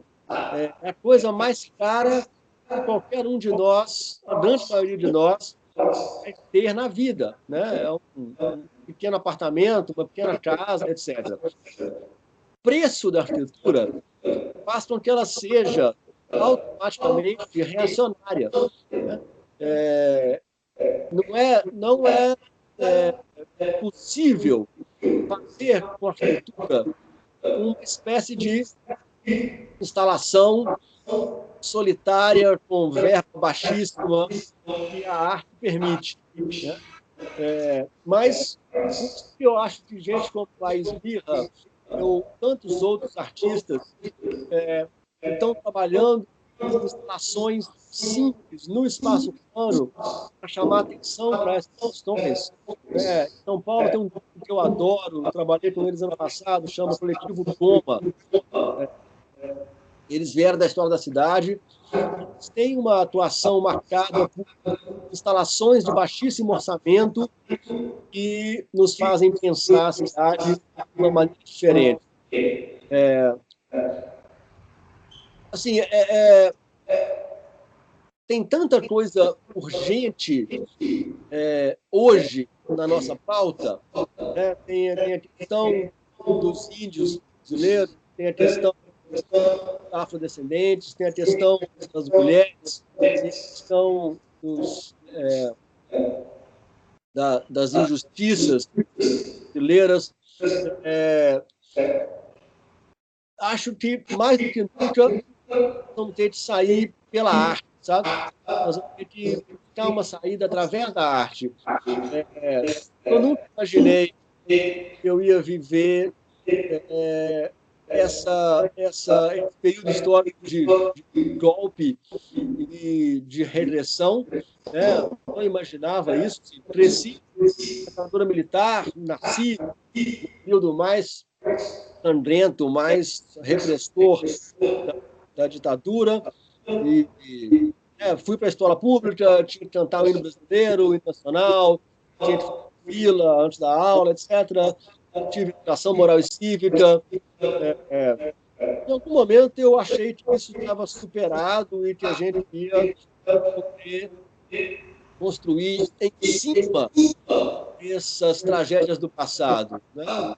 É a coisa mais cara que qualquer um de nós, a grande maioria de nós, vai ter na vida, né? É um pequeno apartamento, uma pequena casa, etc. O preço da arquitetura faz com que ela seja automaticamente reacionária, né? Não é possível fazer com a arquitetura uma espécie de instalação solitária, com verba baixíssima, que a arte permite, né? Mas eu acho que gente como Laís Birra ou tantos outros artistas estão trabalhando em instalações simples no espaço urbano para chamar atenção para essas questões. Em São Paulo tem um grupo que eu adoro, trabalhei com eles ano passado, chama Coletivo Coma. Eles vieram da história da cidade, eles têm uma atuação marcada por instalações de baixíssimo orçamento que nos fazem pensar a cidade de uma maneira diferente. Assim, tem tanta coisa urgente hoje na nossa pauta, né? Tem a questão dos índios brasileiros, tem a questão afrodescendentes, tem a questão das mulheres, tem a questão das injustiças brasileiras. Acho que, mais do que nunca, vamos ter de sair pela arte, sabe? Nós vamos ter que buscar uma saída através da arte. Eu nunca imaginei que eu ia viver esse período histórico de golpe e de regressão, né? Não imaginava isso. Cresci na ditadura militar, nasci no período mais sangrento, mais repressor da ditadura, fui para a escola pública, tinha que cantar o hino brasileiro, o hino nacional, tinha que fazer fila antes da aula, etc. Tive educação moral e cívica. Em algum momento eu achei que isso estava superado e que a gente ia poder construir em cima dessas tragédias do passado, né?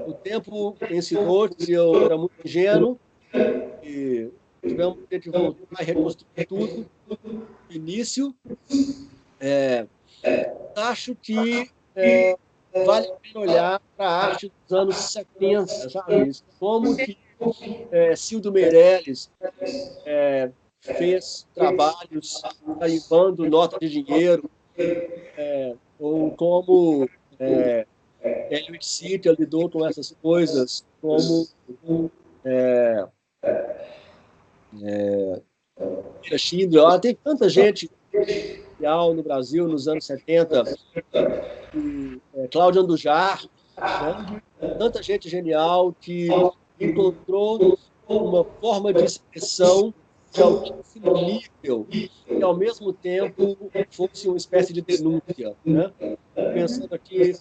O tempo ensinou que eu era muito ingênuo e tivemos que voltar e reconstruir tudo do início. Acho que vale a pena olhar para a arte dos anos 70, sabe? Como que Cildo Meirelles fez trabalhos carimbando nota de dinheiro, ou como Elliot Sitter lidou com essas coisas, como Schindler. Tem tanta gente no Brasil nos anos 70, Cláudio Andujar, né? Tanta gente genial que encontrou uma forma de expressão de altíssimo nível e, ao mesmo tempo, fosse uma espécie de denúncia, né? Pensando aqui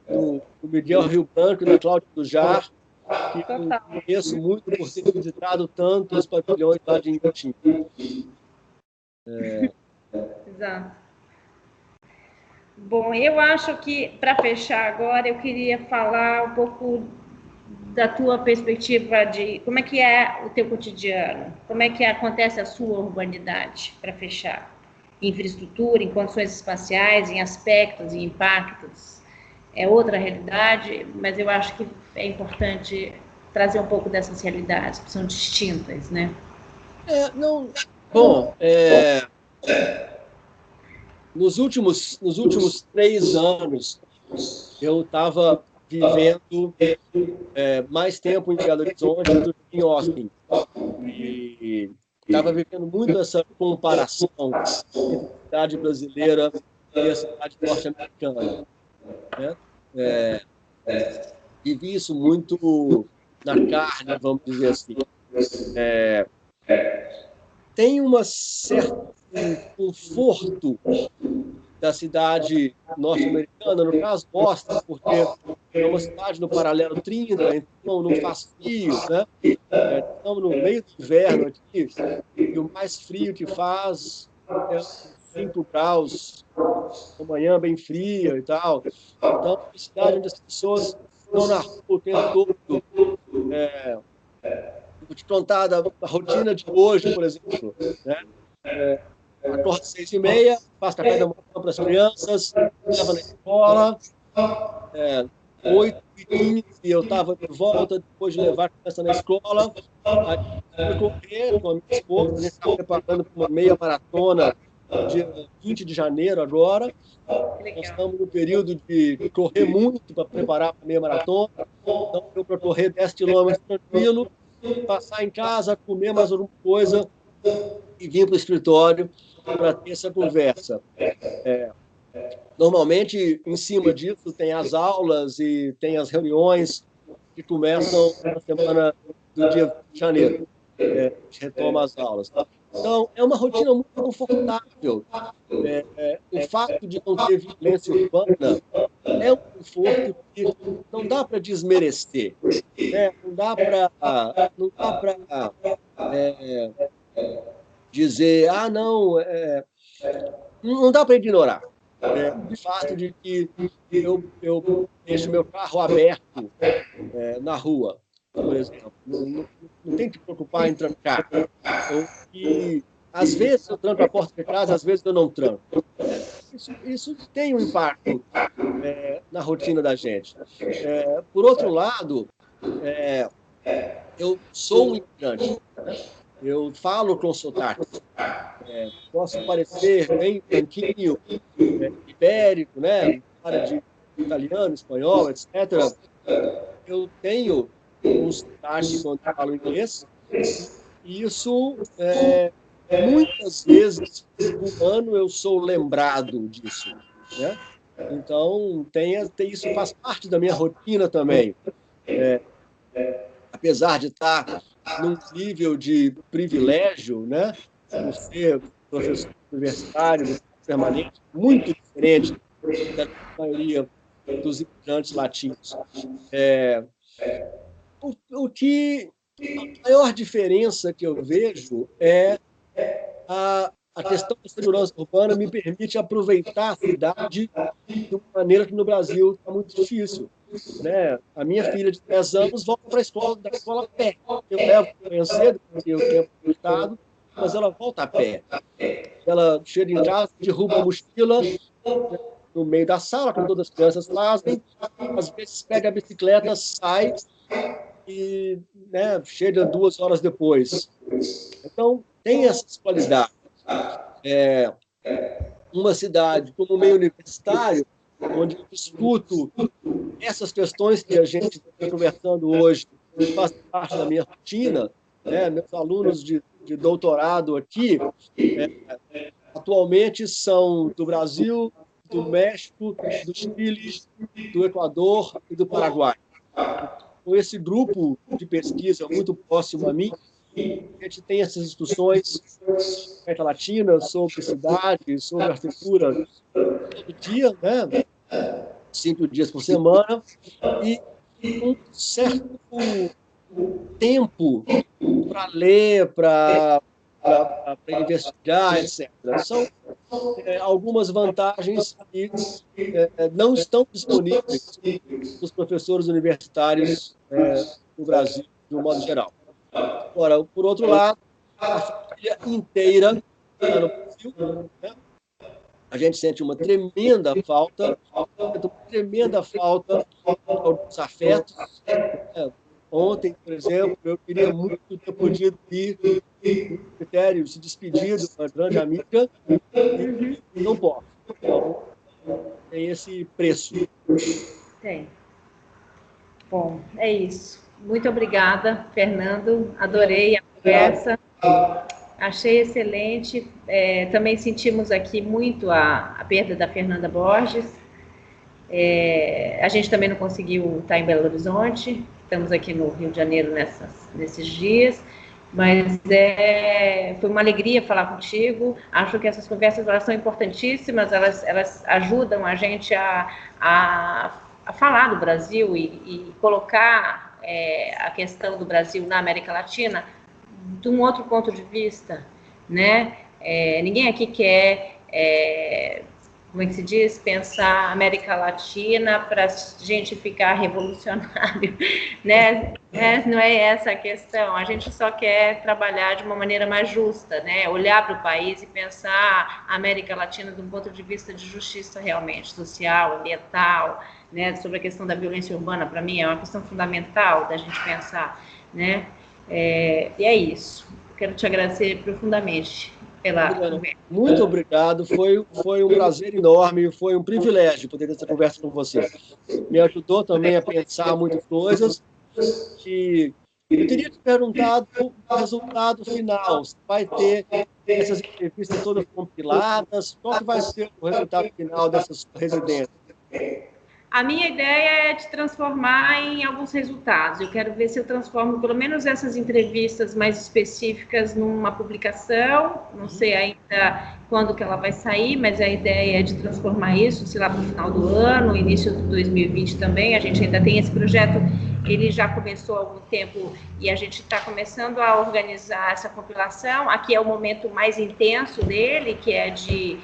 no Miguel Rio Branco e na Cláudia Andujar, que eu conheço muito por ter visitado tantos pavilhões lá de Inhotim. Exato. Bom, eu acho que, para fechar agora, eu queria falar um pouco da tua perspectiva de como é que é o teu cotidiano, como é que acontece a sua urbanidade, para fechar. Em infraestrutura, em condições espaciais, em aspectos e impactos. É outra realidade, mas eu acho que é importante trazer um pouco dessas realidades, que são distintas, né? Nos últimos 3 anos, eu estava vivendo mais tempo em Belo Horizonte do que em Austin. E estava vivendo muito essa comparação entre a cidade brasileira e a cidade norte-americana, né? Vivi isso muito na carne, vamos dizer assim. Tem um certo conforto da cidade norte-americana, no caso Boston, porque é uma cidade no paralelo 30, então não faz frio, né? Estamos no meio do inverno aqui, e o mais frio que faz é 5 graus, uma manhã bem fria e tal. Então, é uma cidade onde as pessoas estão na rua o tempo todo. Vou te contar da rotina de hoje, por exemplo, né? Acordo às 6h30, faço café da manhã para as crianças, leva na escola, 8h15 eu estava de volta, depois de levar a criança na escola, aí fui correr com a minha esposa, a gente está preparando para uma meia maratona, dia 20 de janeiro agora. Nós estamos no período de correr muito para preparar para a meia maratona, então deu para correr 10 quilômetros tranquilo, passar em casa, comer mais alguma coisa e vir para o escritório para ter essa conversa. Normalmente, em cima disso, tem as aulas e tem as reuniões que começam na semana do dia de janeiro. A gente retoma as aulas. Então, é uma rotina muito confortável. O fato de não ter violência urbana é um conforto que não dá para desmerecer. Não dá para dizer, não dá para ignorar. O fato de que eu deixo meu carro aberto na rua, por exemplo. Não tem que preocupar em trancar. Às vezes eu tranco a porta de casa, às vezes eu não tranco. Isso tem um impacto na rotina da gente. Por outro lado, eu sou um imigrante, né? Eu falo com sotaque. Posso parecer bem branquinho, ibérico, né? Área de italiano, espanhol, etc. eu tenho um sotaque quando eu falo inglês, e isso, muitas vezes por ano, eu sou lembrado disso, né? Então, isso faz parte da minha rotina também. Apesar de estar num nível de privilégio, né? Por ser professor universitário, permanente, muito diferente da maioria dos imigrantes latinos. A maior diferença que eu vejo é a questão da segurança urbana me permite aproveitar a cidade de uma maneira que no Brasil está muito difícil, né? A minha filha de 10 anos volta para da escola a pé. Eu levo manhã cedo, porque o tempo é limitado, mas ela volta a pé. Ela chega em casa, derruba a mochila no meio da sala, como todas as crianças fazem, às vezes pega a bicicleta, sai e, né, chega 2 horas depois. Então, tem essas qualidades. Uma cidade como o meio universitário, onde eu discuto essas questões que a gente está conversando hoje, faz parte da minha rotina, né? Meus alunos de doutorado aqui, atualmente são do Brasil, do México, do Chile, do Equador e do Paraguai. Com esse grupo de pesquisa muito próximo a mim, a gente tem essas discussões sobre a América Latina, sobre cidade, sobre arquitetura, todo dia, né? 5 dias por semana, e um certo tempo para ler, para investigar, etc. São algumas vantagens que não estão disponíveis para os professores universitários no Brasil, de um modo geral. Agora, por outro lado, a família inteira está no Brasil, né? A gente sente uma tremenda falta dos afetos. Ontem, por exemplo, eu queria muito ter podido ir no cemitério, se despedir de uma grande amiga, e não posso. Então, tem esse preço. Tem. Bom, é isso. Muito obrigada, Fernando. Adorei a conversa. Achei excelente. Também sentimos aqui muito a perda da Fernanda Borges. A gente também não conseguiu estar em Belo Horizonte. Estamos aqui no Rio de Janeiro nesses dias. Mas foi uma alegria falar contigo. Acho que essas conversas elas são importantíssimas. Elas ajudam a gente a falar do Brasil e colocar a questão do Brasil na América Latina de um outro ponto de vista, né? Ninguém aqui quer, como é que se diz, pensar a América Latina para a gente ficar revolucionário, né? Não é essa a questão. A gente só quer trabalhar de uma maneira mais justa, né? Olhar para o país e pensar a América Latina de um ponto de vista de justiça realmente, social, ambiental, né? Sobre a questão da violência urbana, para mim, é uma questão fundamental da gente pensar, né? E é isso. Quero te agradecer profundamente pela conversa. Muito obrigado. Foi um prazer enorme, foi um privilégio poder ter essa conversa com você. Me ajudou também a pensar muitas coisas. E eu teria te perguntado o resultado final. Se vai ter essas entrevistas todas compiladas? Qual que vai ser o resultado final dessas residências? A minha ideia é de transformar em alguns resultados. Eu quero ver se eu transformo pelo menos essas entrevistas mais específicas numa publicação. Não sei ainda quando que ela vai sair, mas a ideia é de transformar isso, sei lá, para o final do ano, início de 2020 também. A gente ainda tem esse projeto, ele já começou há algum tempo e a gente está começando a organizar essa compilação. Aqui é o momento mais intenso dele, que é de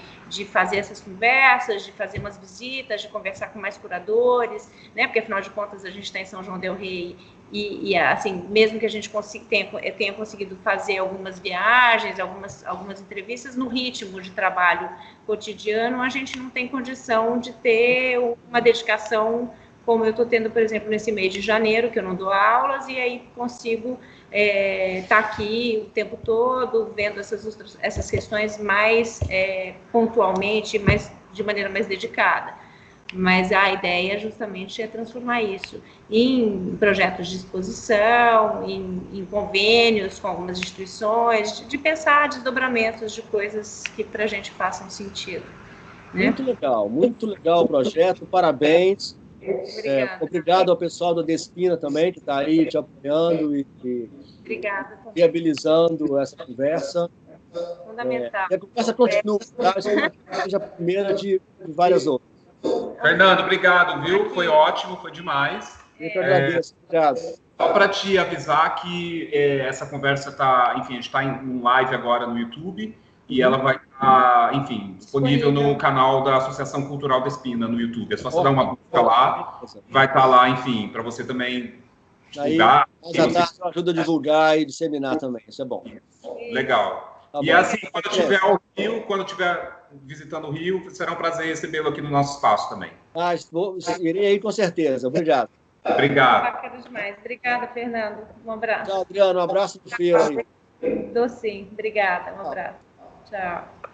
fazer essas conversas, de fazer umas visitas, de conversar com mais curadores, né? Porque, afinal de contas, a gente está em São João del Rei e assim, mesmo que a gente tenha conseguido fazer algumas viagens, algumas entrevistas, no ritmo de trabalho cotidiano, a gente não tem condição de ter uma dedicação como eu estou tendo, por exemplo, nesse mês de janeiro, que eu não dou aulas, e aí consigo estar aqui o tempo todo, vendo essas questões mais pontualmente, de maneira mais dedicada. Mas a ideia justamente é transformar isso em projetos de exposição, em convênios com algumas instituições, de pensar desdobramentos de coisas que para a gente façam sentido. Né? Muito legal o projeto, parabéns. Obrigada. Obrigado ao pessoal da Despina também, que está aí te apoiando e Obrigada também. viabilizando essa conversa. Fundamental. E a conversa continua, tá? Seja a primeira de várias outras. Fernando, obrigado, viu? Foi ótimo, foi demais. Eu que agradeço, obrigado. Só para te avisar que essa conversa está, enfim, a gente está em live agora no YouTube e ela vai estar, enfim, disponível no canal da Associação Cultural da Espina no YouTube. É só você dar uma busca lá, vai estar lá, enfim, para você também divulgar. Aí, mais à tarde, ajuda a divulgar e disseminar também, isso é bom. Legal. Tá e bom. assim, quando estiver ao Rio, quando estiver visitando o Rio, será um prazer recebê-lo aqui no nosso espaço também. Irei aí com certeza. Obrigado. Obrigado. Bacana demais. Obrigada, Fernando. Um abraço. Tchau, Adriano. Um abraço do Feira aí. Dou sim. Obrigada. Um abraço. Tchau.